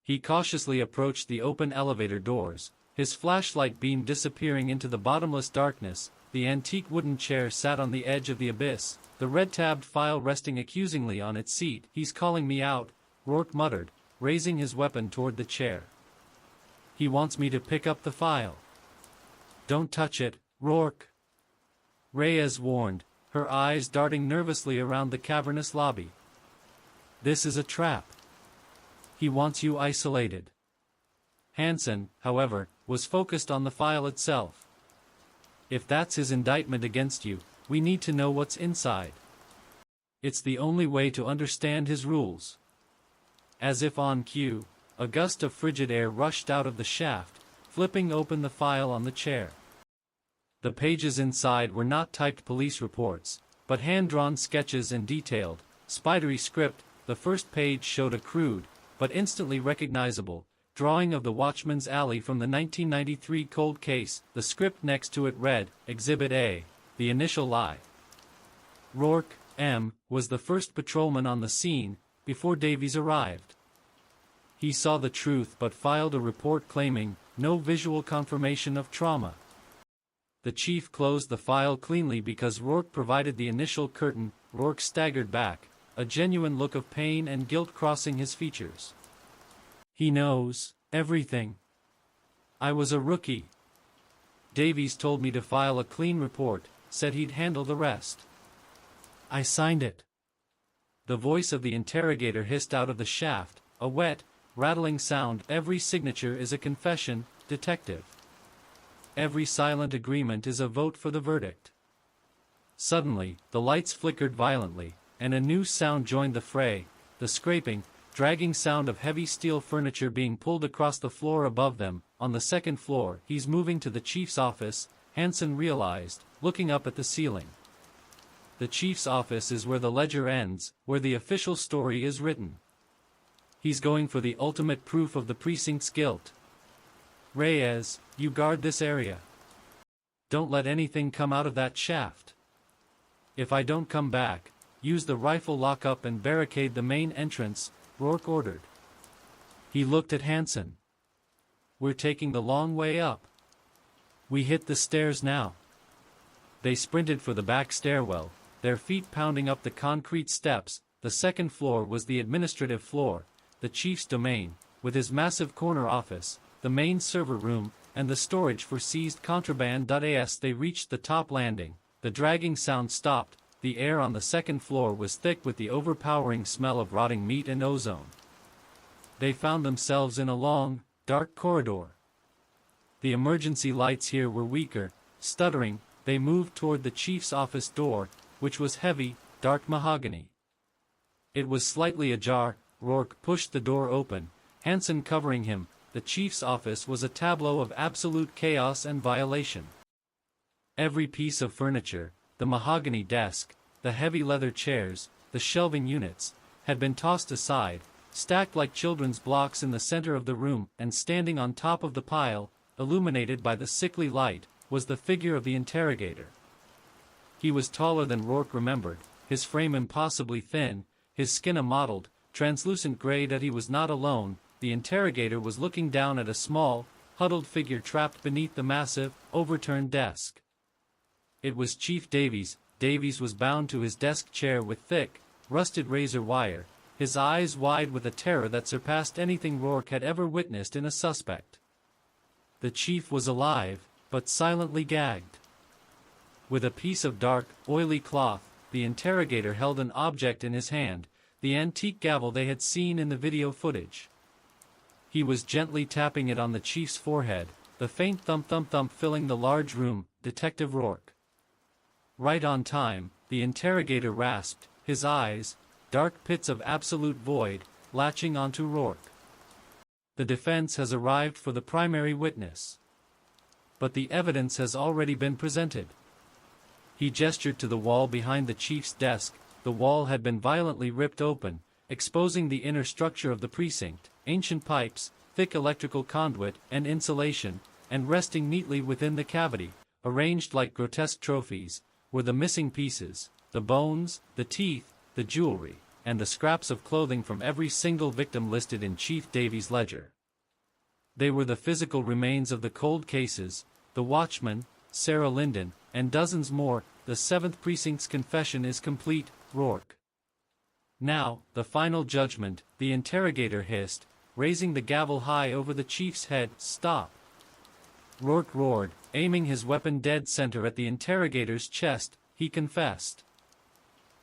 S1: He cautiously approached the open elevator doors, his flashlight beam disappearing into the bottomless darkness. The antique wooden chair sat on the edge of the abyss, the red-tabbed file resting accusingly on its seat. He's calling me out, Rourke muttered, raising his weapon toward the chair. He wants me to pick up the file. Don't touch it, Rourke. Reyes warned, her eyes darting nervously around the cavernous lobby. This is a trap. He wants you isolated. Hansen, however, was focused on the file itself. If that's his indictment against you, we need to know what's inside. It's the only way to understand his rules. As if on cue, a gust of frigid air rushed out of the shaft, flipping open the file on the chair. The pages inside were not typed police reports, but hand-drawn sketches and detailed, spidery script. The first page showed a crude, but instantly recognizable, drawing of the Watchman's Alley from the 1993 cold case. The script next to it read, Exhibit A, the initial lie. Rourke, M., was the first patrolman on the scene, before Davies arrived. He saw the truth but filed a report claiming, no visual confirmation of trauma. The chief closed the file cleanly because Rourke provided the initial curtain. Rourke staggered back, a genuine look of pain and guilt crossing his features. He knows everything. I was a rookie. Davies told me to file a clean report, said he'd handle the rest. I signed it. The voice of the interrogator hissed out of the shaft, a wet, rattling sound. Every signature is a confession, detective. Every silent agreement is a vote for the verdict. Suddenly, the lights flickered violently, and a new sound joined the fray, the scraping, dragging sound of heavy steel furniture being pulled across the floor above them. On the second floor. He's moving to the chief's office, Hansen realized, looking up at the ceiling. The chief's office is where the ledger ends, where the official story is written. He's going for the ultimate proof of the precinct's guilt. Reyes, you guard this area. Don't let anything come out of that shaft. If I don't come back, use the rifle lockup and barricade the main entrance. Rourke ordered. He looked at Hansen. "We're taking the long way up. We hit the stairs now." They sprinted for the back stairwell, their feet pounding up the concrete steps. The second floor was the administrative floor, the chief's domain, with his massive corner office, the main server room, and the storage for seized contraband. As they reached the top landing, the dragging sound stopped. The air on the second floor was thick with the overpowering smell of rotting meat and ozone. They found themselves in a long, dark corridor. The emergency lights here were weaker. Stuttering, they moved toward the chief's office door, which was heavy, dark mahogany. It was slightly ajar. Rourke pushed the door open, Hansen covering him. The chief's office was a tableau of absolute chaos and violation. Every piece of furniture, the mahogany desk, the heavy leather chairs, the shelving units, had been tossed aside, stacked like children's blocks in the center of the room, and standing on top of the pile, illuminated by the sickly light, was the figure of the interrogator. He was taller than Rourke remembered, his frame impossibly thin, his skin a mottled, translucent gray. That he was not alone. The interrogator was looking down at a small, huddled figure trapped beneath the massive, overturned desk. It was Chief Davies. Davies was bound to his desk chair with thick, rusted razor wire, his eyes wide with a terror that surpassed anything Rourke had ever witnessed in a suspect. The chief was alive, but silently gagged. With a piece of dark, oily cloth, the interrogator held an object in his hand, the antique gavel they had seen in the video footage. He was gently tapping it on the chief's forehead, the faint thump-thump-thump filling the large room. "Detective Rourke." "Right on time," the interrogator rasped, his eyes, dark pits of absolute void, latching onto Rourke. "The defense has arrived for the primary witness. But the evidence has already been presented." He gestured to the wall behind the chief's desk. The wall had been violently ripped open, exposing the inner structure of the precinct, ancient pipes, thick electrical conduit and insulation, and resting neatly within the cavity, arranged like grotesque trophies, were the missing pieces, the bones, the teeth, the jewelry, and the scraps of clothing from every single victim listed in Chief Davies' ledger. They were the physical remains of the cold cases, the watchman, Sarah Linden, and dozens more. The 7th Precinct's confession is complete, Rourke. "Now, the final judgment," the interrogator hissed, raising the gavel high over the chief's head. "Stop!" Rourke roared, aiming his weapon dead center at the interrogator's chest. "He confessed.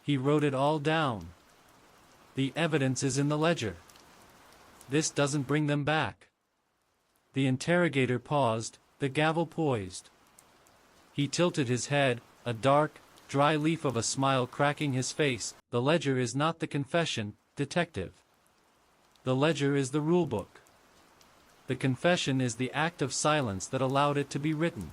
S1: He wrote it all down. The evidence is in the ledger. This doesn't bring them back." The interrogator paused, the gavel poised. He tilted his head, a dark, dry leaf of a smile cracking his face. "The ledger is not the confession, detective. The ledger is the rulebook. The confession is the act of silence that allowed it to be written."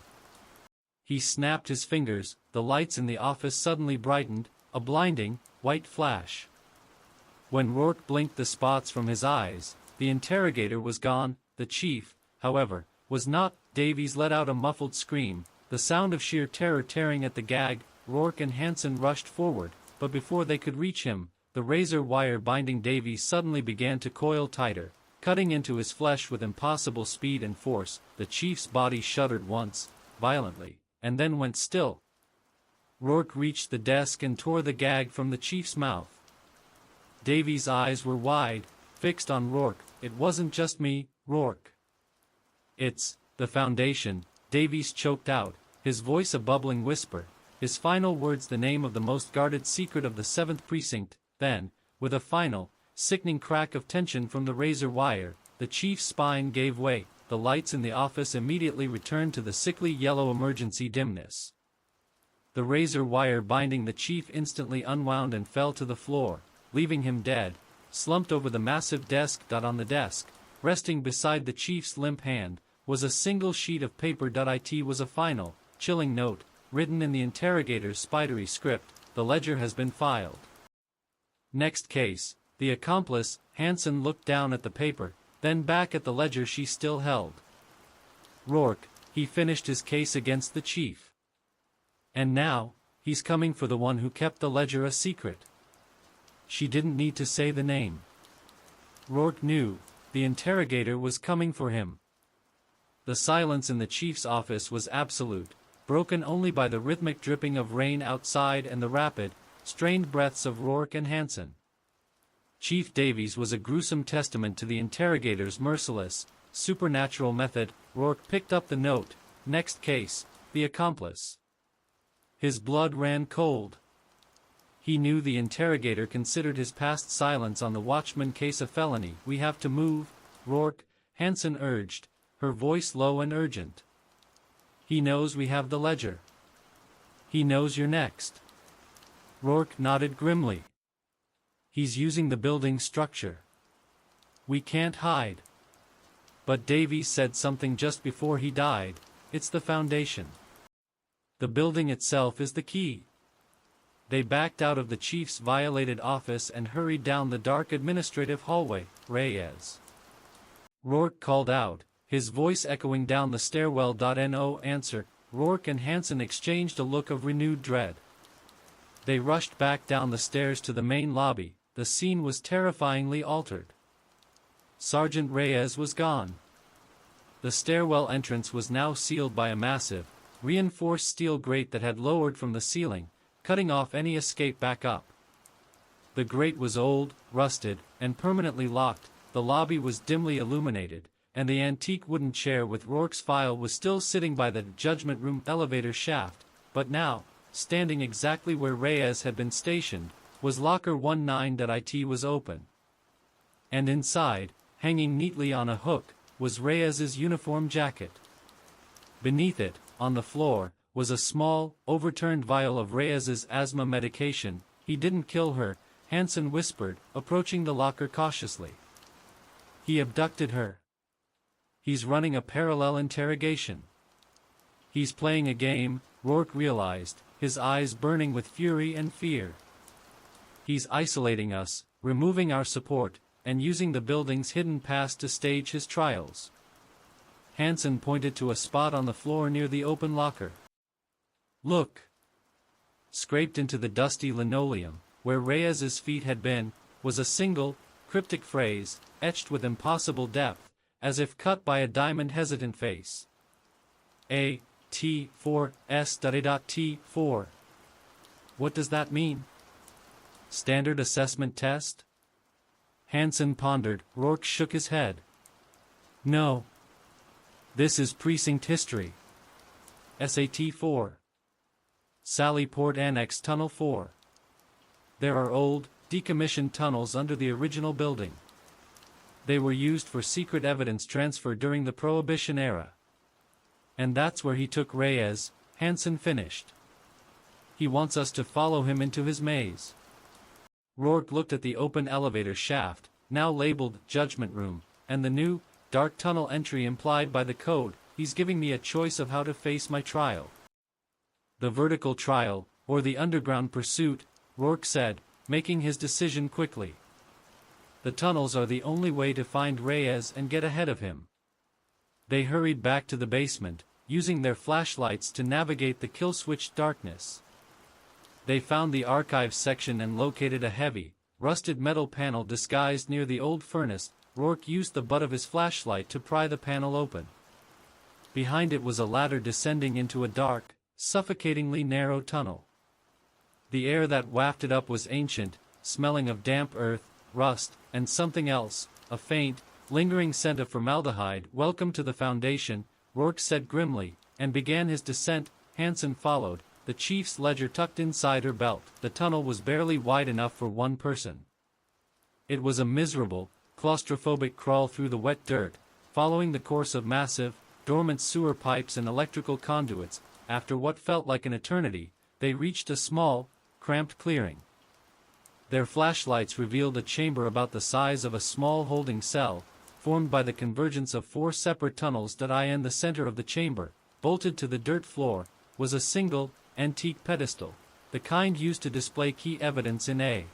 S1: He snapped his fingers. The lights in the office suddenly brightened, a blinding, white flash. When Rourke blinked the spots from his eyes, the interrogator was gone. The chief, however, was not. Davies let out a muffled scream, the sound of sheer terror tearing at the gag. Rourke and Hansen rushed forward, but before they could reach him, the razor wire binding Davies suddenly began to coil tighter, cutting into his flesh with impossible speed and force. The chief's body shuddered once, violently, and then went still. Rourke reached the desk and tore the gag from the chief's mouth. Davies' eyes were wide, fixed on Rourke. "It wasn't just me, Rourke. It's the Foundation," Davies choked out, his voice a bubbling whisper, his final words the name of the most guarded secret of the 7th Precinct. Then, with a final, sickening crack of tension from the razor wire, the chief's spine gave way. The lights in the office immediately returned to the sickly yellow emergency dimness. The razor wire binding the chief instantly unwound and fell to the floor, leaving him dead, slumped over the massive desk. On the desk, resting beside the chief's limp hand, was a single sheet of paper. It was a final, chilling note, written in the interrogator's spidery script. "The ledger has been filed. Next case." The accomplice, Hansen, looked down at the paper, then back at the ledger she still held. "Rourke, he finished his case against the chief. And now, he's coming for the one who kept the ledger a secret." She didn't need to say the name. Rourke knew, the interrogator was coming for him. The silence in the chief's office was absolute, broken only by the rhythmic dripping of rain outside and the rapid, strained breaths of Rourke and Hansen. Chief Davies was a gruesome testament to the interrogator's merciless, supernatural method. Rourke picked up the note. Next case, the accomplice. His blood ran cold. He knew the interrogator considered his past silence on the Watchman case a felony. We have to move, Rourke, Hansen urged, her voice low and urgent. He knows we have the ledger. He knows you're next. Rourke nodded grimly. He's using the building structure. We can't hide. But Davies said something just before he died. It's the foundation. The building itself is the key. They backed out of the chief's violated office and hurried down the dark administrative hallway. Reyes. Rourke called out, his voice echoing down the stairwell. No answer. Rourke and Hansen exchanged a look of renewed dread. They rushed back down the stairs to the main lobby. The scene was terrifyingly altered. Sergeant Reyes was gone. The stairwell entrance was now sealed by a massive, reinforced steel grate that had lowered from the ceiling, cutting off any escape back up. The grate was old, rusted, and permanently locked. The lobby was dimly illuminated, and the antique wooden chair with Rourke's file was still sitting by the judgment room elevator shaft, but now, standing exactly where Reyes had been stationed, was locker 19. It was open. And inside, hanging neatly on a hook, was Reyes's uniform jacket. Beneath it, on the floor, was a small, overturned vial of Reyes's asthma medication. He didn't kill her, Hansen whispered, approaching the locker cautiously. He abducted her. He's running a parallel interrogation. He's playing a game, Rourke realized, his eyes burning with fury and fear. He's isolating us, removing our support, and using the building's hidden past to stage his trials. Hansen pointed to a spot on the floor near the open locker. Look! Scraped into the dusty linoleum, where Reyes's feet had been, was a single, cryptic phrase, etched with impossible depth, as if cut by a diamond hesitant face. T4 S.T4. What does that mean? Standard assessment test? Hansen pondered. Rourke shook his head. No. This is precinct history. SAT-4. Sally Port Annex Tunnel 4. There are old, decommissioned tunnels under the original building. They were used for secret evidence transfer during the Prohibition era. And that's where he took Reyes, Hansen finished. He wants us to follow him into his maze. Rourke looked at the open elevator shaft, now labeled Judgment Room, and the new, dark tunnel entry implied by the code. He's giving me a choice of how to face my trial. The vertical trial, or the underground pursuit, Rourke said, making his decision quickly. The tunnels are the only way to find Reyes and get ahead of him. They hurried back to the basement, using their flashlights to navigate the kill-switched darkness. They found the archives section and located a heavy, rusted metal panel disguised near the old furnace. Rourke used the butt of his flashlight to pry the panel open. Behind it was a ladder descending into a dark, suffocatingly narrow tunnel. The air that wafted up was ancient, smelling of damp earth, rust, and something else, a faint, lingering scent of formaldehyde. Welcome to the Foundation, Rourke said grimly, and began his descent. Hansen followed, the chief's ledger tucked inside her belt. The tunnel was barely wide enough for one person. It was a miserable, claustrophobic crawl through the wet dirt, following the course of massive, dormant sewer pipes and electrical conduits. After what felt like an eternity, they reached a small, cramped clearing. Their flashlights revealed a chamber about the size of a small holding cell, formed by the convergence of 4 separate tunnels. In the center of the chamber, bolted to the dirt floor, was a single, antique pedestal, the kind used to display key evidence in a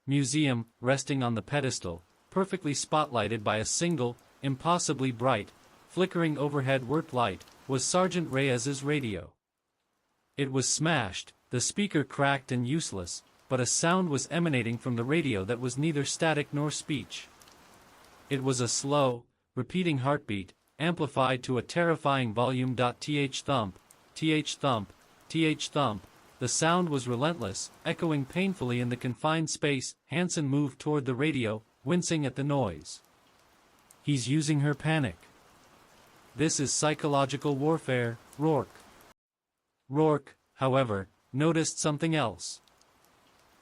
S1: museum. Resting on the pedestal, perfectly spotlighted by a single, impossibly bright, flickering overhead work light, was Sergeant Reyes's radio. It was smashed, the speaker cracked and useless, but a sound was emanating from the radio that was neither static nor speech. It was a slow, repeating heartbeat, amplified to a terrifying volume. Th thump, th thump, th thump. The sound was relentless, echoing painfully in the confined space. Hansen moved toward the radio, wincing at the noise. He's using her panic. This is psychological warfare, Rourke. Rourke, however, noticed something else.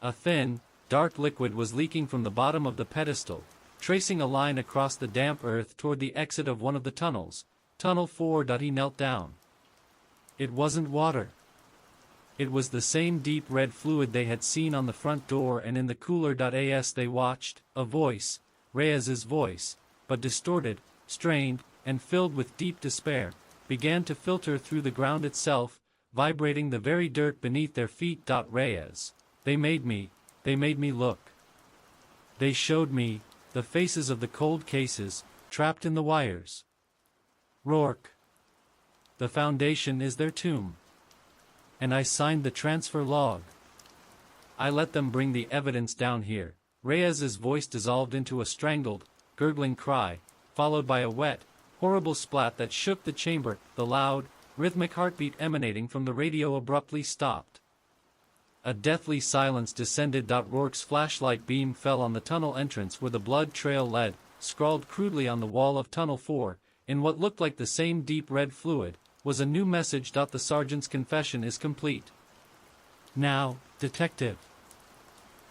S1: A thin, dark liquid was leaking from the bottom of the pedestal, tracing a line across the damp earth toward the exit of one of the tunnels, Tunnel 4. He knelt down. It wasn't water. It was the same deep red fluid they had seen on the front door and in the cooler. As they watched, a voice, Reyes's voice, but distorted, strained, and filled with deep despair, began to filter through the ground itself, vibrating the very dirt beneath their feet. Reyes, they made me look. They showed me the faces of the cold cases, trapped in the wires. Rourke. The Foundation is their tomb. And I signed the transfer log. I let them bring the evidence down here. Reyes's voice dissolved into a strangled, gurgling cry, followed by a wet, horrible splat that shook the chamber. The loud, rhythmic heartbeat emanating from the radio abruptly stopped. A deathly silence descended. Rourke's flashlight beam fell on the tunnel entrance where the blood trail led, scrawled crudely on the wall of Tunnel 4, in what looked like the same deep red fluid, was a new message. The sergeant's confession is complete. Now, detective.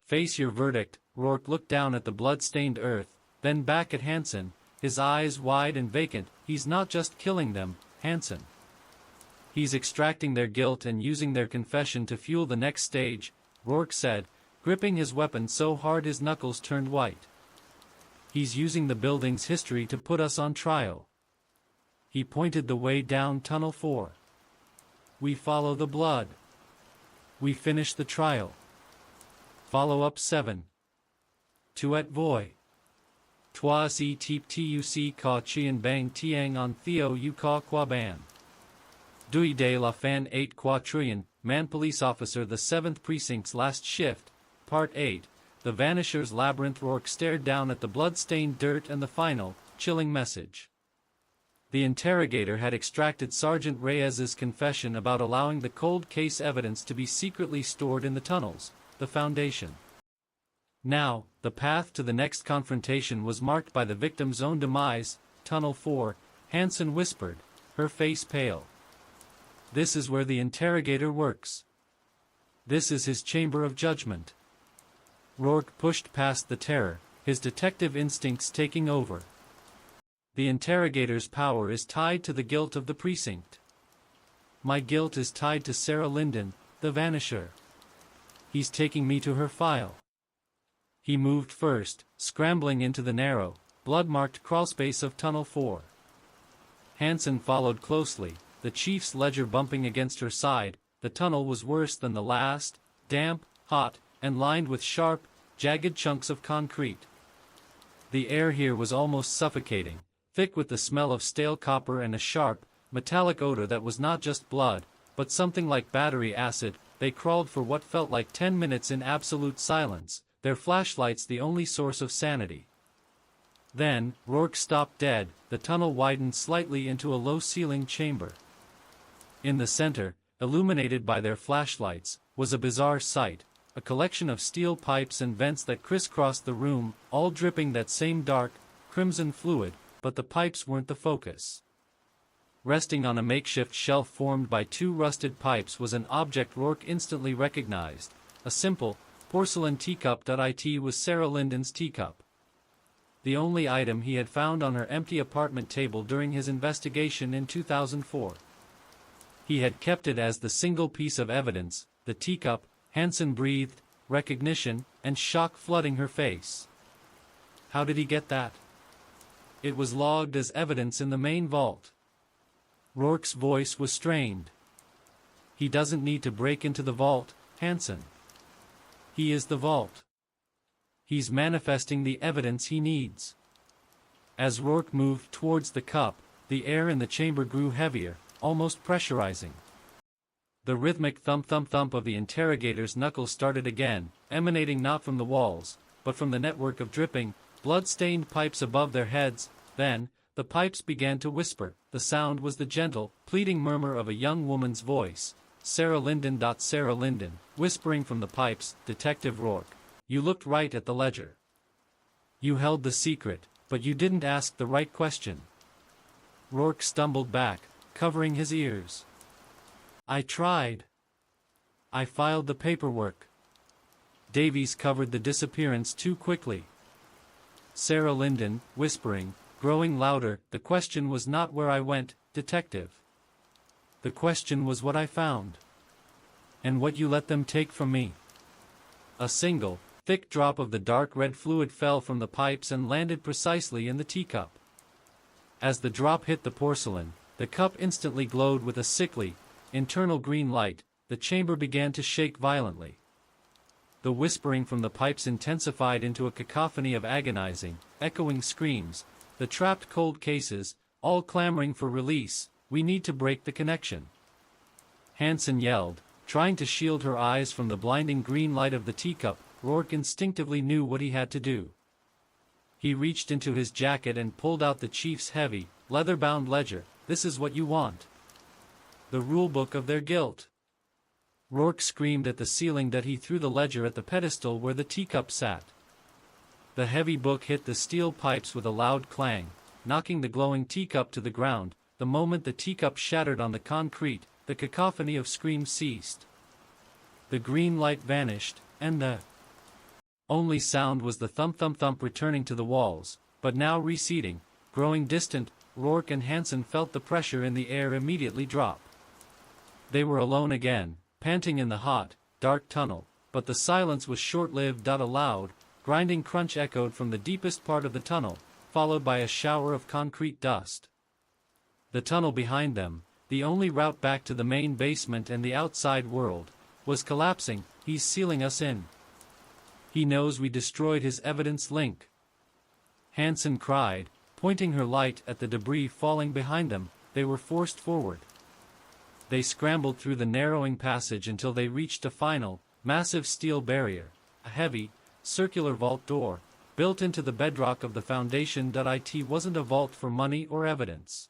S1: Face your verdict. Rourke looked down at the blood-stained earth, then back at Hansen, his eyes wide and vacant. He's not just killing them, Hansen. He's extracting their guilt and using their confession to fuel the next stage, Rourke said, gripping his weapon so hard his knuckles turned white. He's using the building's history to put us on trial. He pointed the way down Tunnel 4. We follow the blood. We finish the trial. Follow up 7. Tuet voi. Toi si tip tuc ka chien bang tiang on theo u ka qua ban. Dui de la fan 8 quatrian, man police officer. The 7th Precinct's last shift, Part 8, The Vanisher's Labyrinth. Rourke stared down at the blood-stained dirt and the final, chilling message. The interrogator had extracted Sergeant Reyes's confession about allowing the cold case evidence to be secretly stored in the tunnels, the Foundation. Now, the path to the next confrontation was marked by the victim's own demise. Tunnel 4, Hansen whispered, her face pale. This is where the interrogator works. This is his chamber of judgment. Rourke pushed past the terror, his detective instincts taking over. The interrogator's power is tied to the guilt of the precinct. My guilt is tied to Sarah Linden, the vanisher. He's taking me to her file. He moved first, scrambling into the narrow, blood-marked crawlspace of Tunnel 4. Hansen followed closely, the chief's ledger bumping against her side. The tunnel was worse than the last, damp, hot, and lined with sharp, jagged chunks of concrete. The air here was almost suffocating, thick with the smell of stale copper and a sharp, metallic odor that was not just blood, but something like battery acid. They crawled for what felt like 10 minutes in absolute silence, their flashlights the only source of sanity. Then, Rourke stopped dead. The tunnel widened slightly into a low-ceilinged chamber. In the center, illuminated by their flashlights, was a bizarre sight, a collection of steel pipes and vents that crisscrossed the room, all dripping that same dark, crimson fluid, but the pipes weren't the focus. Resting on a makeshift shelf formed by 2 rusted pipes was an object Rourke instantly recognized, a simple, porcelain teacup. It was Sarah Linden's teacup. The only item he had found on her empty apartment table during his investigation in 2004. He had kept it as the single piece of evidence, the teacup. Hansen breathed, recognition, and shock flooding her face. How did he get that? It was logged as evidence in the main vault. Rourke's voice was strained. He doesn't need to break into the vault, Hansen. He is the vault. He's manifesting the evidence he needs. As Rourke moved towards the cup, the air in the chamber grew heavier, almost pressurizing. The rhythmic thump-thump-thump of the interrogator's knuckles started again, emanating not from the walls, but from the network of dripping, blood-stained pipes above their heads. Then, the pipes began to whisper. The sound was the gentle, pleading murmur of a young woman's voice. Sarah Linden. Sarah Linden, whispering from the pipes, Detective Rourke. You looked right at the ledger. You held the secret, but you didn't ask the right question. Rourke stumbled back, covering his ears. I tried. I filed the paperwork. Davies covered the disappearance too quickly. Sarah Linden, whispering, growing louder, the question was not where I went, detective. The question was what I found. And what you let them take from me. A single, thick drop of the dark red fluid fell from the pipes and landed precisely in the teacup. As the drop hit the porcelain, the cup instantly glowed with a sickly, internal green light. The chamber began to shake violently. The whispering from the pipes intensified into a cacophony of agonizing, echoing screams, the trapped cold cases, all clamoring for release. We need to break the connection. Hansen yelled, trying to shield her eyes from the blinding green light of the teacup. Rourke instinctively knew what he had to do. He reached into his jacket and pulled out the chief's heavy, leather-bound ledger. This is what you want. The rulebook of their guilt. Rourke screamed at the ceiling that he threw the ledger at the pedestal where the teacup sat. The heavy book hit the steel pipes with a loud clang, knocking the glowing teacup to the ground. The moment the teacup shattered on the concrete, the cacophony of screams ceased. The green light vanished, and the only sound was the thump-thump-thump returning to the walls, but now receding, growing distant. Rourke and Hansen felt the pressure in the air immediately drop. They were alone again, panting in the hot, dark tunnel, but the silence was short-lived. A loud, grinding crunch echoed from the deepest part of the tunnel, followed by a shower of concrete dust. The tunnel behind them, the only route back to the main basement and the outside world, was collapsing. He's sealing us in. He knows we destroyed his evidence link. Hansen cried, pointing her light at the debris falling behind them. They were forced forward. They scrambled through the narrowing passage until they reached a final, massive steel barrier, a heavy, circular vault door, built into the bedrock of the foundation. It wasn't a vault for money or evidence.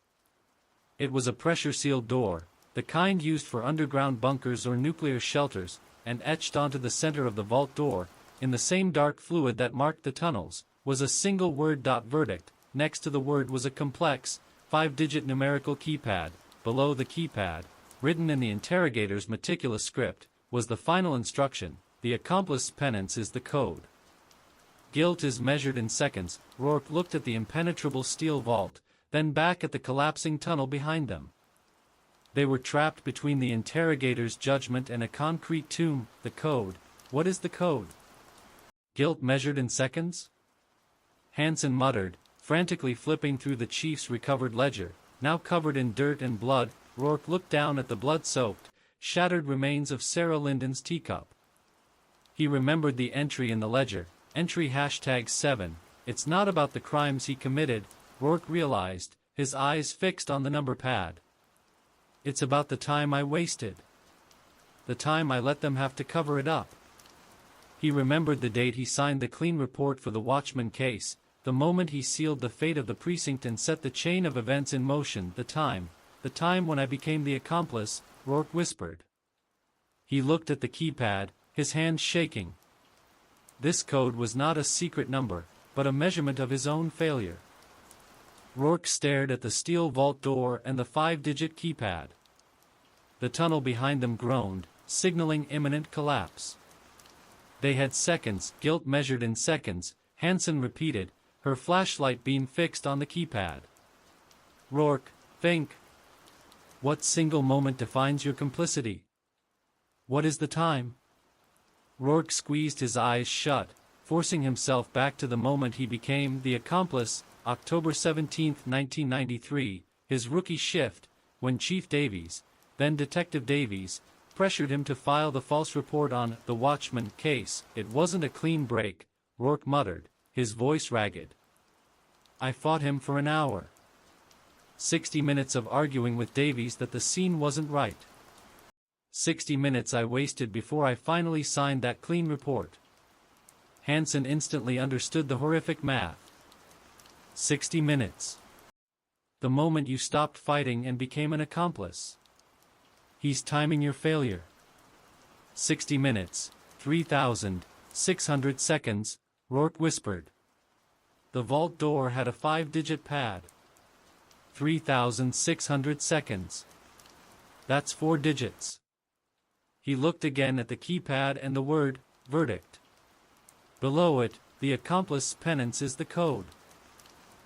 S1: It was a pressure-sealed door, the kind used for underground bunkers or nuclear shelters, and etched onto the center of the vault door, in the same dark fluid that marked the tunnels, was a single word. Verdict. Next to the word was a complex, 5-digit numerical keypad. Below the keypad, written in the interrogator's meticulous script, was the final instruction: the accomplice's penance is the code. Guilt is measured in seconds. Rourke looked at the impenetrable steel vault, then back at the collapsing tunnel behind them. They were trapped between the interrogator's judgment and a concrete tomb. The code. What is the code? Guilt measured in seconds? Hansen muttered, frantically flipping through the chief's recovered ledger, now covered in dirt and blood. Rourke looked down at the blood-soaked, shattered remains of Sarah Linden's teacup. He remembered the entry in the ledger, entry #7. It's not about the crimes he committed, Rourke realized, his eyes fixed on the number pad. It's about the time I wasted. The time I let them have to cover it up. He remembered the date he signed the clean report for the Watchman case, the moment he sealed the fate of the precinct and set the chain of events in motion. The time when I became the accomplice, Rourke whispered. He looked at the keypad, his hands shaking. This code was not a secret number, but a measurement of his own failure. Rourke stared at the steel vault door and the 5-digit keypad. The tunnel behind them groaned, signaling imminent collapse. They had seconds. Guilt measured in seconds, Hansen repeated, her flashlight beam fixed on the keypad. Rourke, think. What single moment defines your complicity? What is the time? Rourke squeezed his eyes shut, forcing himself back to the moment he became the accomplice. October 17, 1993, his rookie shift, when Chief Davies, then Detective Davies, pressured him to file the false report on the Watchman case. It wasn't a clean break, Rourke muttered, his voice ragged. I fought him for an hour. 60 minutes of arguing with Davies that the scene wasn't right. 60 minutes I wasted before I finally signed that clean report. Hansen instantly understood the horrific math. 60 minutes. The moment you stopped fighting and became an accomplice. He's timing your failure. 60 minutes, 3,600 seconds, Rourke whispered. The vault door had a 5-digit pad. 3,600 seconds. That's 4 digits. He looked again at the keypad and the word, verdict. Below it, the accomplice's penance is the code.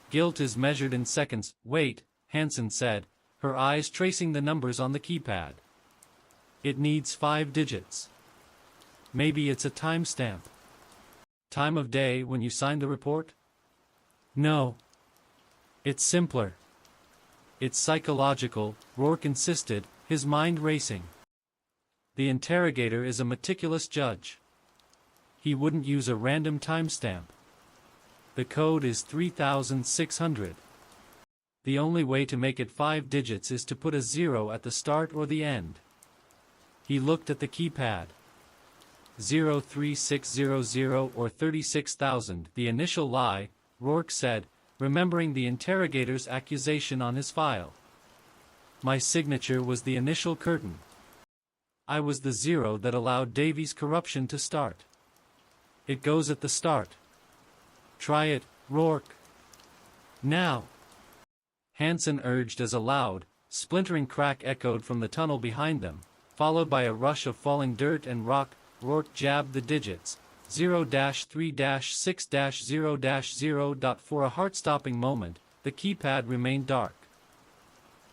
S1: Guilt is measured in seconds. Wait, Hansen said, her eyes tracing the numbers on the keypad. It needs 5 digits. Maybe it's a timestamp. Time of day when you signed the report? No. It's simpler. It's psychological, Rourke insisted, his mind racing. The interrogator is a meticulous judge. He wouldn't use a random timestamp. The code is 3,600. The only way to make it 5 digits is to put a 0 at the start or the end. He looked at the keypad. 03600 or 36,000, the initial lie, Rourke said, remembering the interrogator's accusation on his file. My signature was the initial curtain. I was the 0 that allowed Davy's corruption to start. It goes at the start. Try it, Rourke. Now. Hansen urged as a loud, splintering crack echoed from the tunnel behind them, followed by a rush of falling dirt and rock. Rourke jabbed the digits, 0-3-6-0-0. For a heart-stopping moment, the keypad remained dark.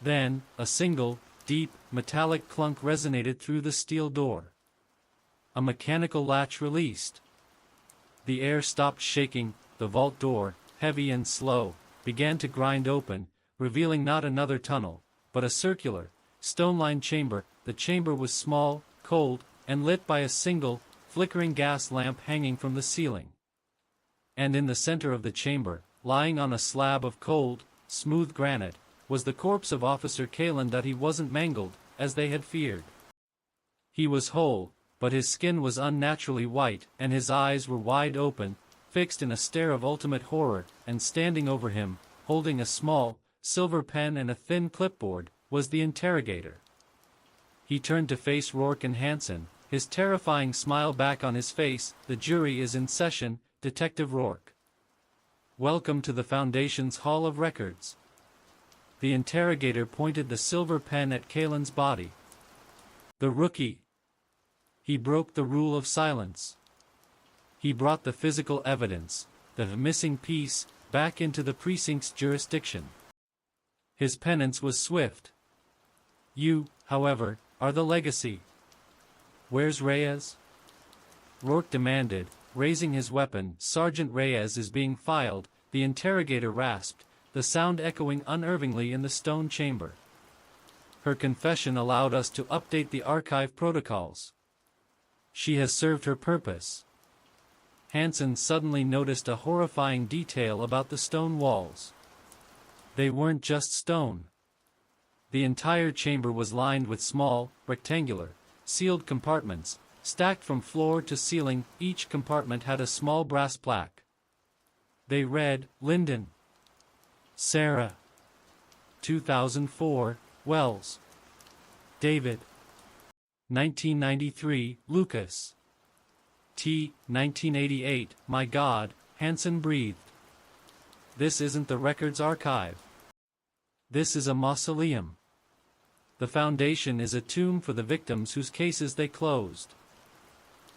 S1: Then, a single, deep, metallic clunk resonated through the steel door. A mechanical latch released. The air stopped shaking, the vault door, heavy and slow, began to grind open, revealing not another tunnel, but a circular, stone-lined chamber. The chamber was small, cold, and lit by a single, flickering gas lamp hanging from the ceiling. And in the center of the chamber, lying on a slab of cold, smooth granite, was the corpse of Officer Kalin. That he wasn't mangled, as they had feared. He was whole, but his skin was unnaturally white, and his eyes were wide open, fixed in a stare of ultimate horror, and standing over him, holding a small, silver pen and a thin clipboard, was the interrogator. He turned to face Rourke and Hansen, his terrifying smile back on his face. The jury is in session, Detective Rourke. Welcome to the Foundation's Hall of Records. The interrogator pointed the silver pen at Kalin's body. The rookie. He broke the rule of silence. He brought the physical evidence, the missing piece, back into the precinct's jurisdiction. His penance was swift. You, however, are the legacy. Where's Reyes? Rourke demanded, raising his weapon. Sergeant Reyes is being filed, the interrogator rasped, the sound echoing unervingly in the stone chamber. Her confession allowed us to update the archive protocols. She has served her purpose. Hansen suddenly noticed a horrifying detail about the stone walls. They weren't just stone. The entire chamber was lined with small, rectangular, sealed compartments, stacked from floor to ceiling. Each compartment had a small brass plaque. They read, Lyndon. Sarah. 2004, Wells. David. 1993, Lucas. T. 1988, my God, Hansen breathed. This isn't the records archive. This is a mausoleum. The Foundation is a tomb for the victims whose cases they closed.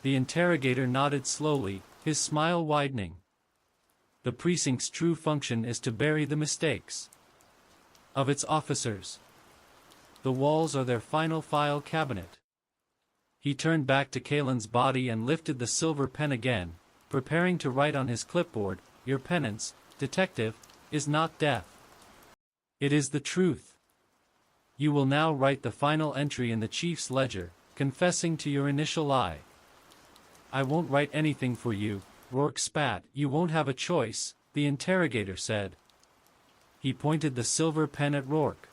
S1: The interrogator nodded slowly, his smile widening. The precinct's true function is to bury the mistakes of its officers. The walls are their final file cabinet. He turned back to Kalin's body and lifted the silver pen again, preparing to write on his clipboard, Your penance, detective, is not death. It is the truth. You will now write the final entry in the chief's ledger, confessing to your initial lie. I won't write anything for you, Rourke spat. You won't have a choice, the interrogator said. He pointed the silver pen at Rourke.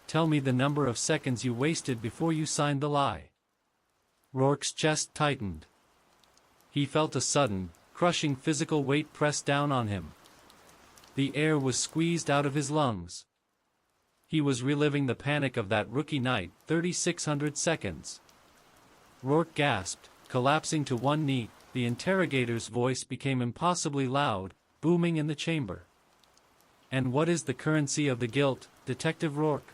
S1: Tell me the number of seconds you wasted before you signed the lie. Rourke's chest tightened. He felt a sudden, crushing physical weight pressed down on him. The air was squeezed out of his lungs. He was reliving the panic of that rookie night, 3,600 seconds. Rourke gasped, collapsing to one knee. The interrogator's voice became impossibly loud, booming in the chamber. "And what is the currency of the guilt, Detective Rourke?"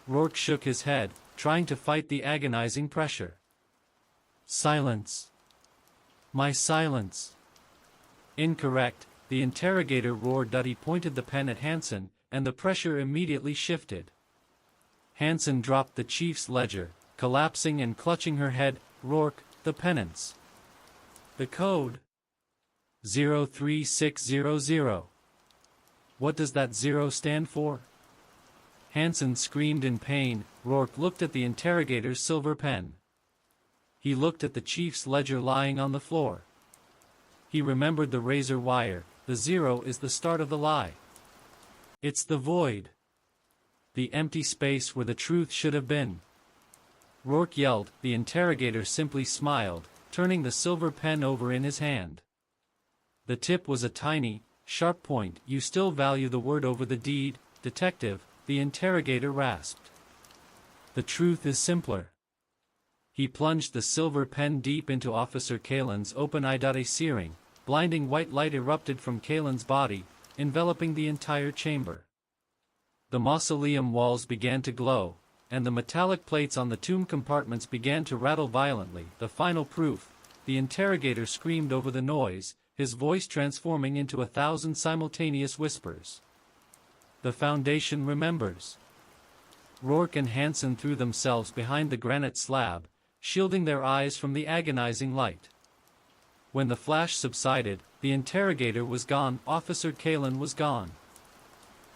S1: Rourke shook his head, trying to fight the agonizing pressure. "Silence. My silence." "Incorrect," the interrogator roared. He pointed the pen at Hansen, and the pressure immediately shifted. Hansen dropped the chief's ledger, collapsing and clutching her head. "Rourke, the penance. The code. 03600. What does that zero stand for?" Hansen screamed in pain. Rourke looked at the interrogator's silver pen. He looked at the chief's ledger lying on the floor. He remembered the razor wire. The zero is the start of the lie. It's the void. The empty space where the truth should have been. Rourke yelled. The interrogator simply smiled, turning the silver pen over in his hand. The tip was a tiny, sharp point. "You still value the word over the deed, detective," the interrogator rasped. "The truth is simpler." He plunged the silver pen deep into Officer Kalen's open eye. A searing, blinding white light erupted from Kalen's body, enveloping the entire chamber. The mausoleum walls began to glow, and the metallic plates on the tomb compartments began to rattle violently. "The final proof," the interrogator screamed over the noise, his voice transforming into 1,000 simultaneous whispers. "The Foundation remembers." Rourke and Hansen threw themselves behind the granite slab, shielding their eyes from the agonizing light. When the flash subsided, the interrogator was gone. Officer Kalen was gone.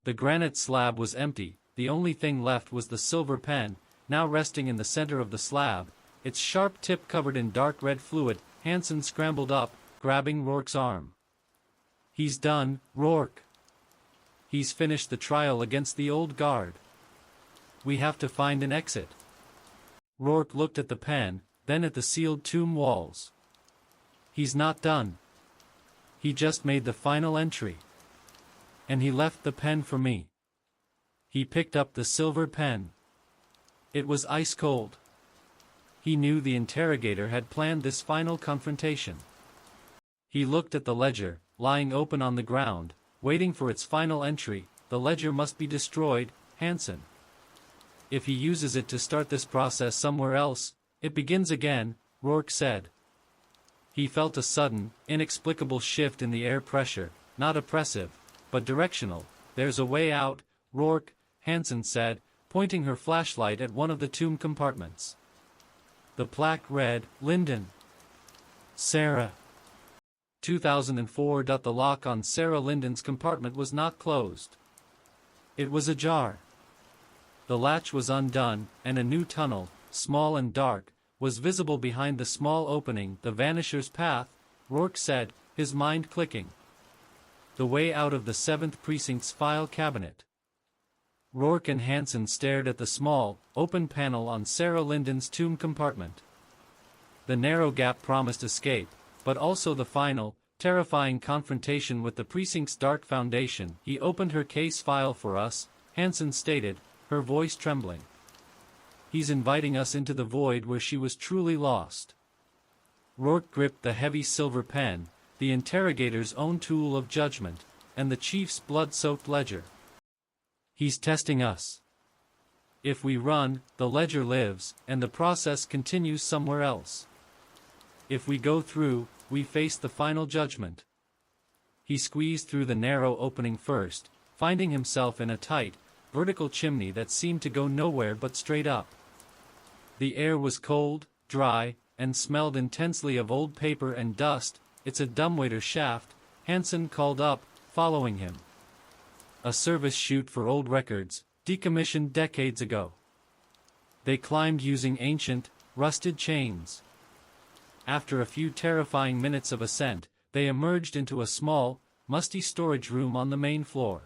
S1: The granite slab was empty. The only thing left was the silver pen, now resting in the center of the slab, its sharp tip covered in dark red fluid. Hansen scrambled up, grabbing Rourke's arm. "He's done, Rourke. He's finished the trial against the old guard. We have to find an exit." Rourke looked at the pen, then at the sealed tomb walls. "He's not done. He just made the final entry. And he left the pen for me." He picked up the silver pen. It was ice cold. He knew the interrogator had planned this final confrontation. He looked at the ledger, lying open on the ground, waiting for its final entry. "The ledger must be destroyed, Hansen. If he uses it to start this process somewhere else, it begins again," Rourke said. He felt a sudden, inexplicable shift in the air pressure, not oppressive, but directional. "There's a way out, Rourke," Hansen said, pointing her flashlight at one of the tomb compartments. The plaque read, "Linden. Sarah. 2004." The lock on Sarah Linden's compartment was not closed. It was ajar. The latch was undone, and a new tunnel, small and dark, was visible behind the small opening. "The Vanisher's Path," Rourke said, his mind clicking. "The way out of the 7th Precinct's file cabinet." Rourke and Hansen stared at the small, open panel on Sarah Linden's tomb compartment. The narrow gap promised escape, but also the final, terrifying confrontation with the precinct's dark foundation. "He opened her case file for us," Hansen stated, her voice trembling. "He's inviting us into the void where she was truly lost." Rourke gripped the heavy silver pen, the interrogator's own tool of judgment, and the chief's blood-soaked ledger. "He's testing us. If we run, the ledger lives, and the process continues somewhere else. If we go through, we face the final judgment." He squeezed through the narrow opening first, finding himself in a tight, vertical chimney that seemed to go nowhere but straight up. The air was cold, dry, and smelled intensely of old paper and dust. "It's a dumbwaiter shaft," Hansen called up, following him. "A service chute for old records, decommissioned decades ago." They climbed using ancient, rusted chains. After a few terrifying minutes of ascent, they emerged into a small, musty storage room on the main floor.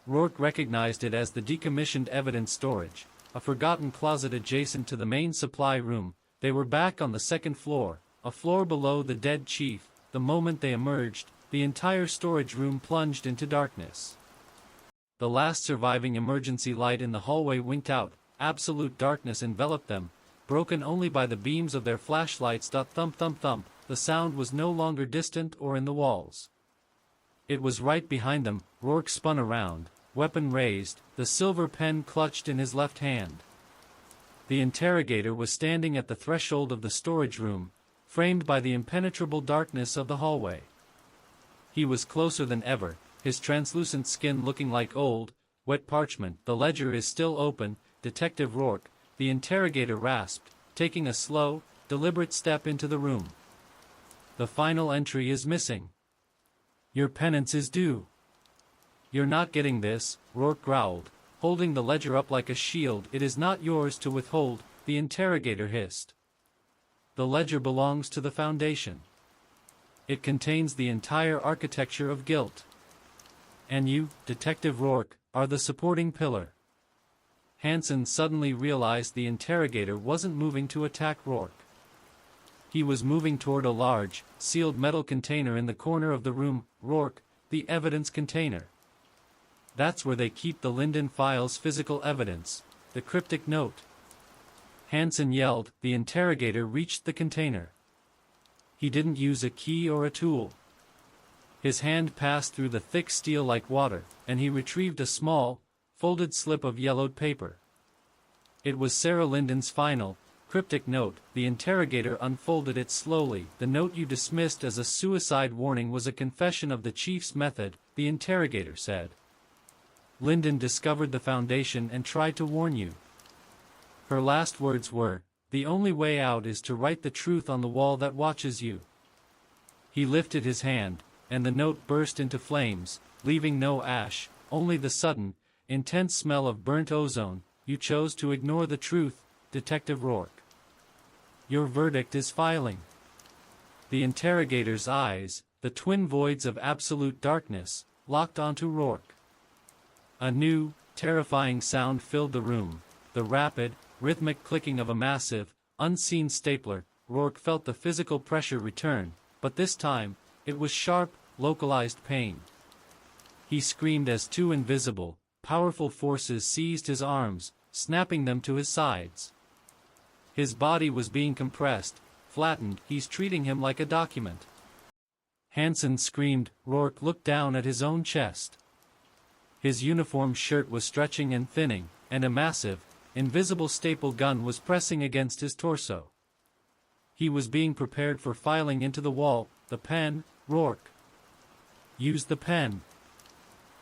S1: Rourke recognized it as the decommissioned evidence storage, a forgotten closet adjacent to the main supply room. They were back on the second floor, a floor below the dead chief, the moment they emerged, the entire storage room plunged into darkness. The last surviving emergency light in the hallway winked out, absolute darkness enveloped them, broken only by the beams of their flashlights. Thump thump thump, the sound was no longer distant or in the walls. It was right behind them. Rourke spun around, weapon raised, the silver pen clutched in his left hand. The interrogator was standing at the threshold of the storage room, framed by the impenetrable darkness of the hallway. He was closer than ever, his translucent skin looking like old, wet parchment. "The ledger is still open, Detective Rourke," the interrogator rasped, taking a slow, deliberate step into the room. "The final entry is missing. Your penance is due." "You're not getting this," Rourke growled, holding the ledger up like a shield. "It is not yours to withhold," the interrogator hissed. "The ledger belongs to the Foundation. It contains the entire architecture of guilt. And you, Detective Rourke, are the supporting pillar." Hansen suddenly realized the interrogator wasn't moving to attack Rourke. He was moving toward a large, sealed metal container in the corner of the room. "Rourke, the evidence container. That's where they keep the Linden files' physical evidence, the cryptic note." Hansen yelled. The interrogator reached the container. He didn't use a key or a tool. His hand passed through the thick steel like water, and he retrieved a small, folded slip of yellowed paper. It was Sarah Linden's final, cryptic note. The interrogator unfolded it slowly. "The note you dismissed as a suicide warning was a confession of the chief's method," the interrogator said. "Linden discovered the Foundation and tried to warn you. Her last words were, 'The only way out is to write the truth on the wall that watches you.'" He lifted his hand, and the note burst into flames, leaving no ash, only the sudden, intense smell of burnt ozone. "You chose to ignore the truth, Detective Rourke. Your verdict is filing." The interrogator's eyes, the twin voids of absolute darkness, locked onto Rourke. A new, terrifying sound filled the room, the rapid, rhythmic clicking of a massive, unseen stapler. Rourke felt the physical pressure return, but this time, it was sharp, localized pain. He screamed as two invisible, powerful forces seized his arms, snapping them to his sides. His body was being compressed, flattened. "He's treating him like a document." Hansen screamed. Rourke looked down at his own chest. His uniform shirt was stretching and thinning, and a massive, invisible staple gun was pressing against his torso. He was being prepared for filing into the wall. "The pen, Rourke. Use the pen."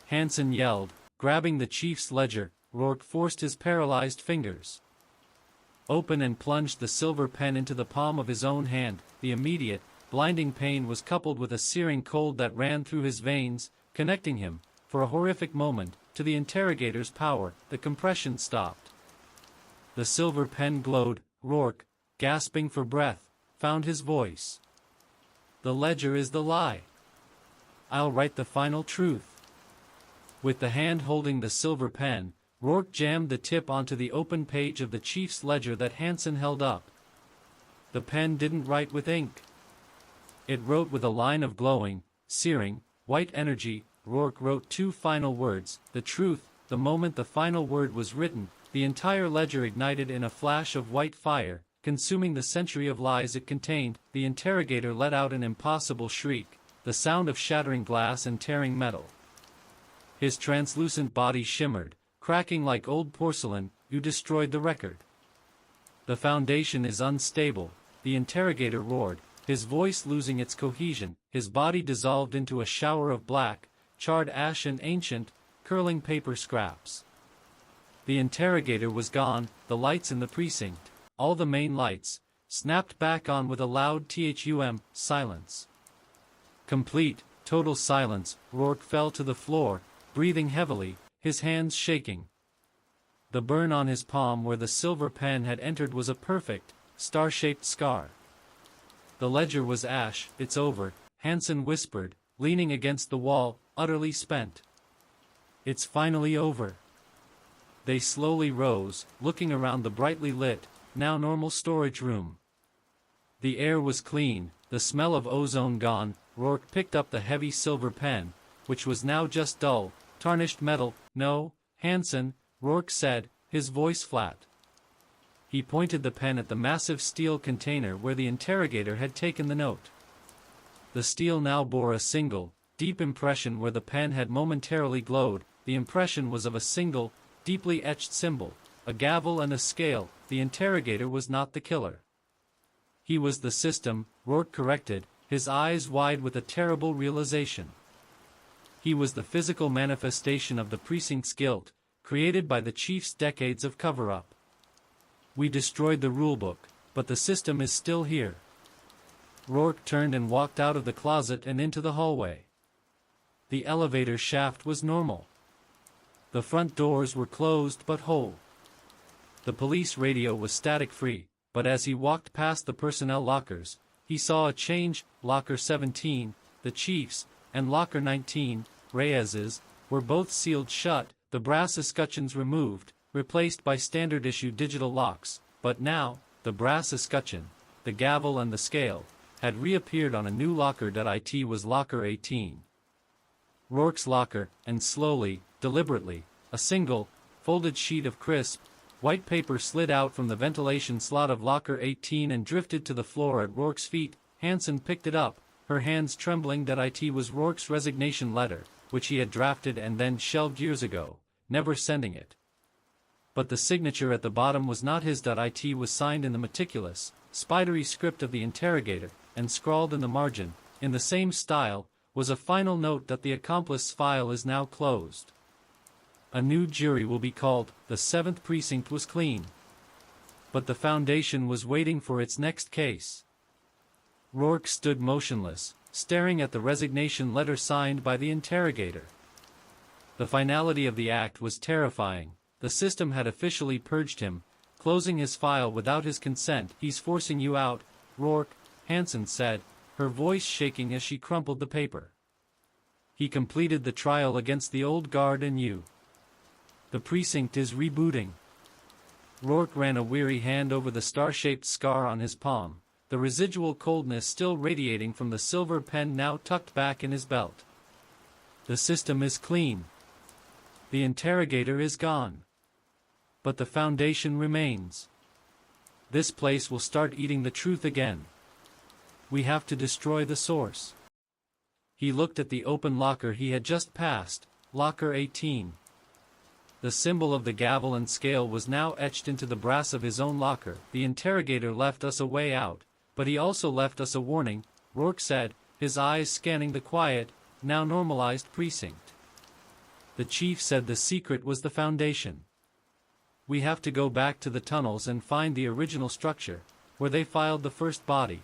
S1: Hansen yelled, grabbing the chief's ledger. Rourke forced his paralyzed fingers open and plunged the silver pen into the palm of his own hand. The immediate, blinding pain was coupled with a searing cold that ran through his veins, connecting him, for a horrific moment, to the interrogator's power. The compression stopped. The silver pen glowed. Rourke, gasping for breath, found his voice. "The ledger is the lie. I'll write the final truth." With the hand holding the silver pen, Rourke jammed the tip onto the open page of the chief's ledger that Hansen held up. The pen didn't write with ink. It wrote with a line of glowing, searing, white energy. Rourke wrote two final words, "the truth." The moment the final word was written, the entire ledger ignited in a flash of white fire, consuming the century of lies it contained. The interrogator let out an impossible shriek, the sound of shattering glass and tearing metal. His translucent body shimmered, cracking like old porcelain. "You destroyed the record. The Foundation is unstable," the interrogator roared, his voice losing its cohesion. His body dissolved into a shower of black, charred ash and ancient, curling paper scraps. The interrogator was gone. The lights in the precinct, all the main lights, snapped back on with a loud thum. Silence. Complete, total silence. Rourke fell to the floor, breathing heavily, his hands shaking. The burn on his palm where the silver pen had entered was a perfect, star-shaped scar. The ledger was ash. "It's over," Hansen whispered, leaning against the wall, utterly spent. "It's finally over." They slowly rose, looking around the brightly lit, now normal storage room. The air was clean, the smell of ozone gone, Rourke picked up the heavy silver pen, which was now just dull, tarnished metal. "No, Hansen," Rourke said, his voice flat. He pointed the pen at the massive steel container where the interrogator had taken the note. The steel now bore a single, deep impression where the pen had momentarily glowed. The impression was of a single, deeply etched symbol, a gavel and a scale. The interrogator was not the killer. He was the system, Rourke corrected, his eyes wide with a terrible realization. He was the physical manifestation of the precinct's guilt, created by the chief's decades of cover-up. "We destroyed the rulebook, but the system is still here." Rourke turned and walked out of the closet and into the hallway. The elevator shaft was normal. The front doors were closed but whole. The police radio was static-free, but as he walked past the personnel lockers, he saw a change. Locker 17, the chief's, and Locker 19, Reyes's, were both sealed shut, the brass escutcheons removed, replaced by standard-issue digital locks, but now, the brass escutcheon, the gavel and the scale, had reappeared on a new locker. It was Locker 18. Rourke's locker, and slowly, deliberately, a single, folded sheet of crisp, white paper slid out from the ventilation slot of Locker 18 and drifted to the floor at Rourke's feet. Hansen picked it up, her hands trembling. It was Rourke's resignation letter, which he had drafted and then shelved years ago, never sending it. But the signature at the bottom was not his. It was signed in the meticulous, spidery script of the interrogator, and scrawled in the margin, in the same style, was a final note that the accomplice file is now closed. A new jury will be called. The 7th precinct was clean. But the Foundation was waiting for its next case. Rourke stood motionless, staring at the resignation letter signed by the interrogator. The finality of the act was terrifying. The system had officially purged him, closing his file without his consent. "He's forcing you out, Rourke," Hansen said, her voice shaking as she crumpled the paper. "He completed the trial against the old guard and you. The precinct is rebooting." Rourke ran a weary hand over the star-shaped scar on his palm, the residual coldness still radiating from the silver pen now tucked back in his belt. "The system is clean. The interrogator is gone. But the Foundation remains. This place will start eating the truth again. We have to destroy the source." He looked at the open locker he had just passed, Locker 18. The symbol of the gavel and scale was now etched into the brass of his own locker. "The interrogator left us a way out, but he also left us a warning," Rourke said, his eyes scanning the quiet, now normalized precinct. "The chief said the secret was the Foundation. We have to go back to the tunnels and find the original structure, where they filed the first body."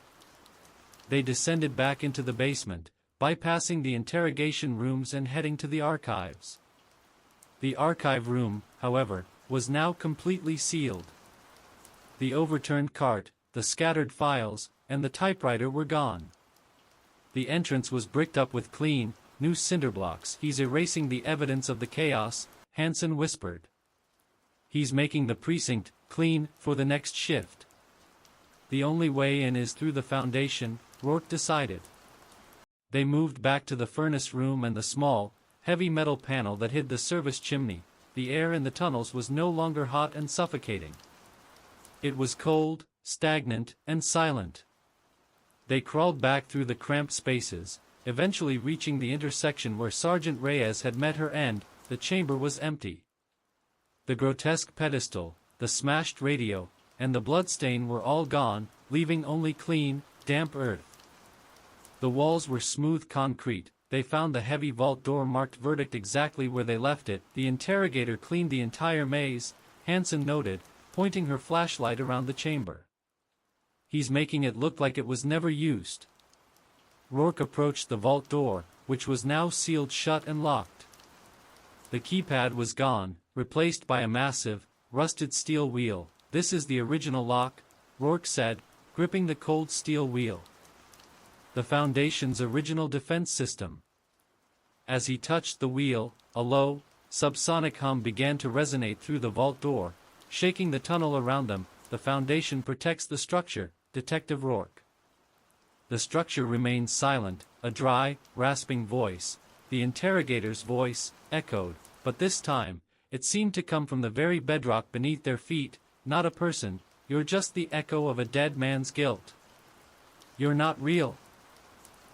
S1: They descended back into the basement, bypassing the interrogation rooms and heading to the archives. The archive room, however, was now completely sealed. The overturned cart, the scattered files, and the typewriter were gone. The entrance was bricked up with clean, new cinderblocks. "He's erasing the evidence of the chaos," Hansen whispered. "He's making the precinct clean for the next shift. The only way in is through the Foundation," Rourke decided. They moved back to the furnace room and the small, heavy metal panel that hid the service chimney. The air in the tunnels was no longer hot and suffocating. It was cold, stagnant, and silent. They crawled back through the cramped spaces, eventually reaching the intersection where Sergeant Reyes had met her end. The chamber was empty. The grotesque pedestal, the smashed radio, and the bloodstain were all gone, leaving only clean, damp earth. The walls were smooth concrete. They found the heavy vault door marked verdict exactly where they left it. "The interrogator cleaned the entire maze," Hansen noted, pointing her flashlight around the chamber. "He's making it look like it was never used." Rourke approached the vault door, which was now sealed shut and locked. The keypad was gone, replaced by a massive, rusted steel wheel. "This is the original lock," Rourke said, gripping the cold steel wheel. "The Foundation's original defense system." As he touched the wheel, a low, subsonic hum began to resonate through the vault door, shaking the tunnel around them. "The Foundation protects the structure, Detective Rourke. the structure remained silent. A dry, rasping voice, the interrogator's voice, echoed, but this time, it seemed to come from the very bedrock beneath their feet. Not a person, you're just the echo of a dead man's guilt. You're not real.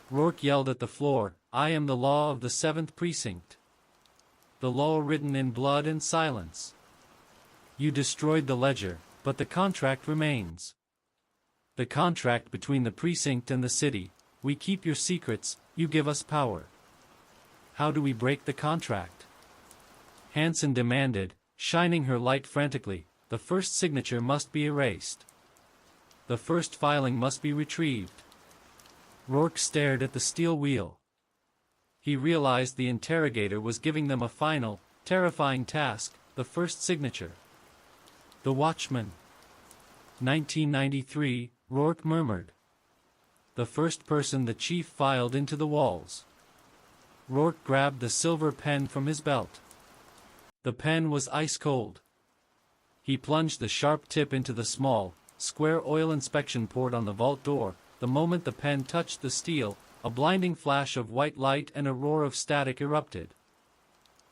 S1: Rourke yelled at the floor, I am the law of the 7th Precinct. The law written in blood and silence. You destroyed the ledger, but the contract remains. The contract between the precinct and the city. We keep your secrets, you give us power. How do we break the contract? Hansen demanded, shining her light frantically. The first signature must be erased. The first filing must be retrieved. Rourke stared at the steel wheel. He realized the interrogator was giving them a final, terrifying task, the first signature. The watchman. 1993, Rourke murmured. The first person the chief filed into the walls. Rourke grabbed the silver pen from his belt. The pen was ice cold. He plunged the sharp tip into the small, square oil inspection port on the vault door. The moment the pen touched the steel, a blinding flash of white light and a roar of static erupted.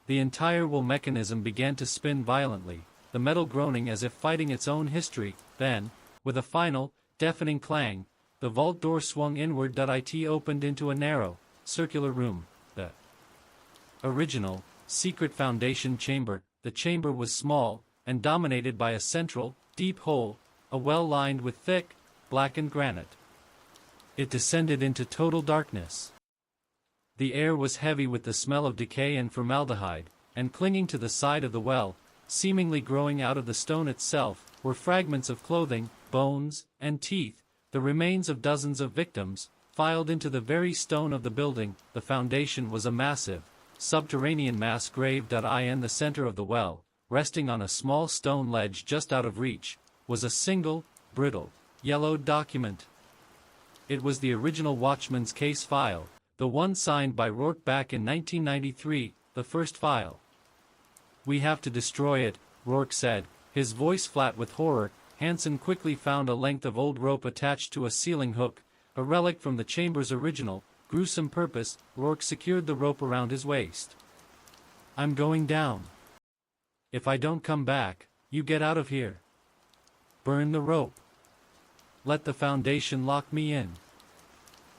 S1: The entire wool mechanism began to spin violently, the metal groaning as if fighting its own history. Then, with a final, deafening clang, the vault door swung inward. It opened into a narrow, circular room, the original, secret Foundation chamber. The chamber was small, and dominated by a central, deep hole, a well lined with thick, blackened granite. It descended into total darkness. The air was heavy with the smell of decay and formaldehyde, and clinging to the side of the well, seemingly growing out of the stone itself, were fragments of clothing, bones, and teeth, the remains of dozens of victims, filed into the very stone of the building. The foundation was a massive, subterranean mass grave. In the center of the well, resting on a small stone ledge just out of reach, was a single, brittle, yellowed document. It was the original Watchman's case file, the one signed by Rourke back in 1993, the first file. We have to destroy it, Rourke said, his voice flat with horror. Hansen quickly found a length of old rope attached to a ceiling hook, a relic from the chamber's original, gruesome purpose. Rourke secured the rope around his waist. I'm going down. If I don't come back, you get out of here. Burn the rope. Let the Foundation lock me in.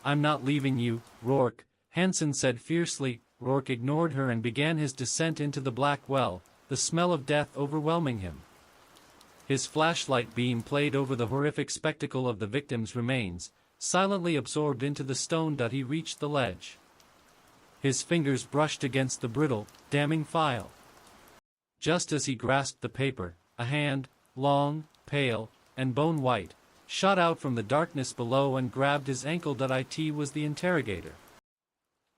S1: I'm not leaving you, Rourke, Hansen said fiercely. Rourke ignored her and began his descent into the black well, the smell of death overwhelming him. His flashlight beam played over the horrific spectacle of the victims' remains, silently absorbed into the stone. He reached the ledge. His fingers brushed against the brittle, damning file. Just as he grasped the paper, a hand, long, pale, and bone-white, shot out from the darkness below and grabbed his ankle. It was the interrogator.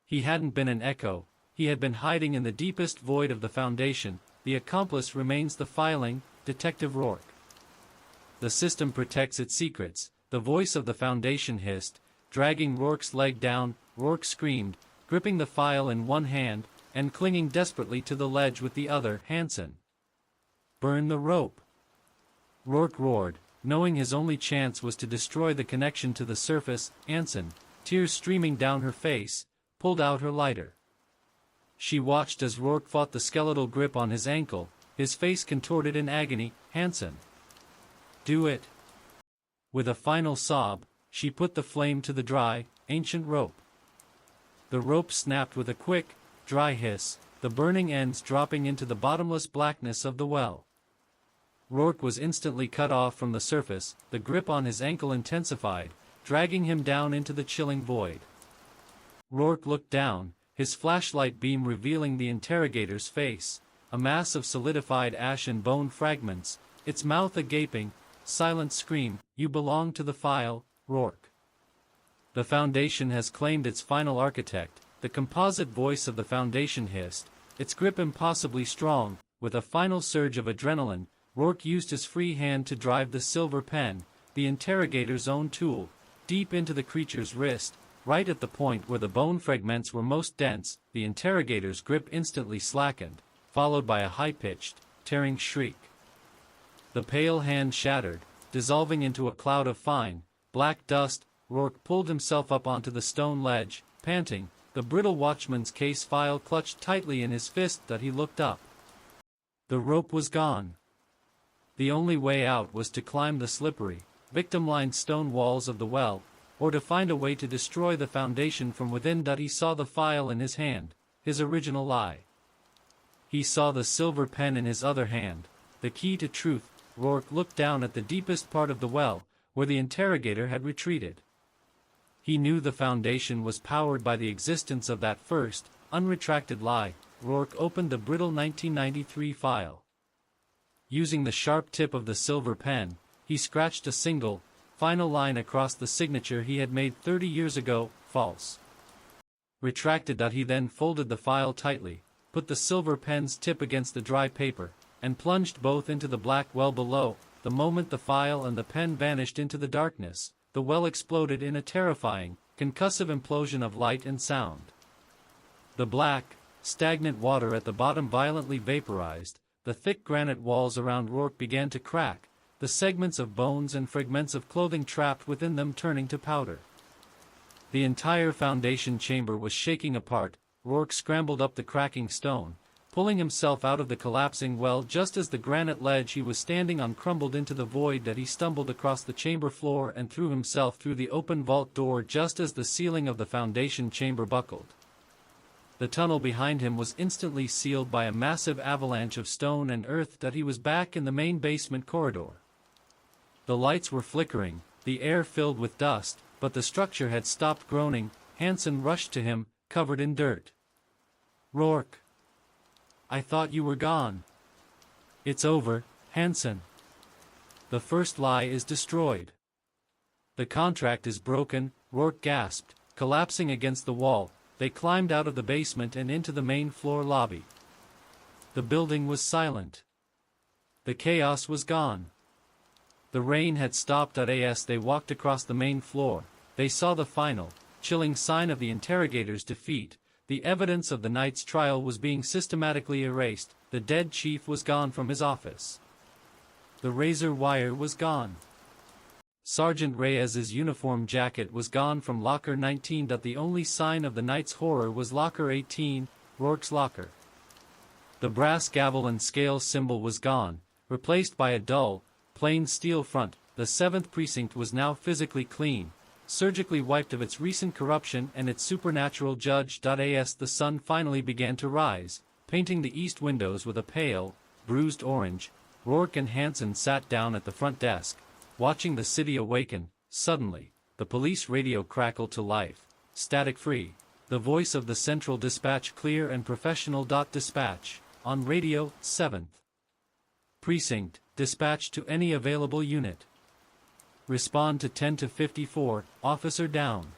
S1: He hadn't been an echo, he had been hiding in the deepest void of the Foundation. The accomplice remains the filing, Detective Rourke. The system protects its secrets, the voice of the Foundation hissed, dragging Rourke's leg down. Rourke screamed, gripping the file in one hand, and clinging desperately to the ledge with the other. Hansen. Burn the rope. Rourke roared, knowing his only chance was to destroy the connection to the surface. Hansen, tears streaming down her face, pulled out her lighter. She watched as Rourke fought the skeletal grip on his ankle, his face contorted in agony. Hansen. Do it. With a final sob, she put the flame to the dry, ancient rope. The rope snapped with a quick, dry hiss, the burning ends dropping into the bottomless blackness of the well. Rourke was instantly cut off from the surface. The grip on his ankle intensified, dragging him down into the chilling void. Rourke looked down, his flashlight beam revealing the interrogator's face, a mass of solidified ash and bone fragments, its mouth a gaping, silent scream. You belong to the file, Rourke. The Foundation has claimed its final architect. The composite voice of the Foundation hissed, its grip impossibly strong. With a final surge of adrenaline, Rourke used his free hand to drive the silver pen, the interrogator's own tool, deep into the creature's wrist, right at the point where the bone fragments were most dense. The interrogator's grip instantly slackened, followed by a high-pitched, tearing shriek. The pale hand shattered, dissolving into a cloud of fine, black dust. Rourke pulled himself up onto the stone ledge, panting, the brittle watchman's case file clutched tightly in his fist that he looked up. The rope was gone. The only way out was to climb the slippery, victim-lined stone walls of the well, or to find a way to destroy the foundation from within. He saw the file in his hand, his original lie. He saw the silver pen in his other hand, the key to truth. Rourke looked down at the deepest part of the well, where the interrogator had retreated. He knew the foundation was powered by the existence of that first, unretracted lie. Rourke opened the brittle 1993 file. Using the sharp tip of the silver pen, he scratched a single, final line across the signature he had made 30 years ago, false. Retracted. He then folded the file tightly, put the silver pen's tip against the dry paper, and plunged both into the black well below. The moment the file and the pen vanished into the darkness, the well exploded in a terrifying, concussive implosion of light and sound. The black, stagnant water at the bottom violently vaporized, the thick granite walls around Rourke began to crack, the segments of bones and fragments of clothing trapped within them turning to powder. The entire foundation chamber was shaking apart. Rourke scrambled up the cracking stone, pulling himself out of the collapsing well just as the granite ledge he was standing on crumbled into the void. He stumbled across the chamber floor and threw himself through the open vault door just as the ceiling of the foundation chamber buckled. The tunnel behind him was instantly sealed by a massive avalanche of stone and earth. He was back in the main basement corridor. The lights were flickering, the air filled with dust, but the structure had stopped groaning. Hansen rushed to him, covered in dirt. "Rourke! I thought you were gone." "It's over, Hansen. The first lie is destroyed. The contract is broken," Rourke gasped, collapsing against the wall. They climbed out of the basement and into the main floor lobby. The building was silent. The chaos was gone. The rain had stopped. As they walked across the main floor, they saw the final, chilling sign of the interrogator's defeat. The evidence of the night's trial was being systematically erased. The dead chief was gone from his office. The razor wire was gone. Sergeant Reyes's uniform jacket was gone from locker 19. The only sign of the night's horror was locker 18, Rourke's locker. The brass gavel and scale symbol was gone, replaced by a dull, plain steel front. The 7th precinct was now physically clean, surgically wiped of its recent corruption and its supernatural judge. As the sun finally began to rise, painting the east windows with a pale, bruised orange, Rourke and Hansen sat down at the front desk, watching the city awaken. Suddenly, the police radio crackled to life, static-free, the voice of the central dispatch clear and professional. Dispatch, on radio, 7th Precinct, dispatch to any available unit. Respond to 10 to 54, officer down.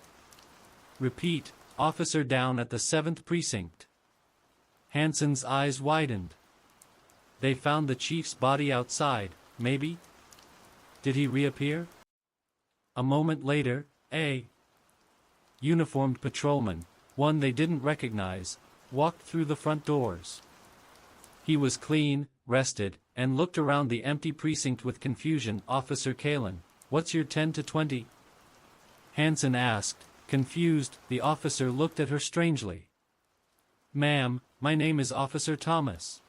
S1: Repeat, officer down at the 7th Precinct. Hansen's eyes widened. They found the chief's body outside, maybe? Did he reappear? A moment later, a uniformed patrolman, one they didn't recognize, walked through the front doors. He was clean, rested, and looked around the empty precinct with confusion. "Officer Kalin, what's your 10 to 20? Hansen asked, confused. The officer looked at her strangely. "Ma'am, my name is Officer Thomas.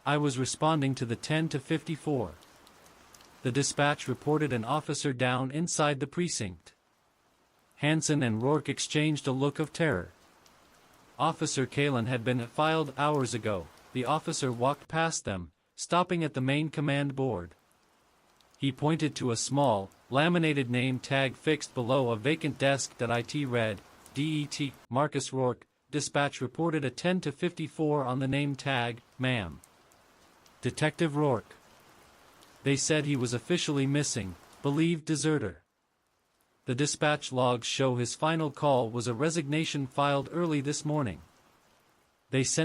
S1: I was responding to the 10 to 54. The dispatch reported an officer down inside the precinct. Hansen and Rourke exchanged a look of terror. Officer Kalin had been filed hours ago. The officer walked past them, stopping at the main command board. He pointed to a small, laminated name tag fixed below a vacant desk. It read, Det. Marcus Rourke. Dispatch reported a 10 to 54 on the name tag, ma'am. Detective Rourke. They said he was officially missing, believed deserter. The dispatch logs show his final call was a resignation filed early this morning. They sent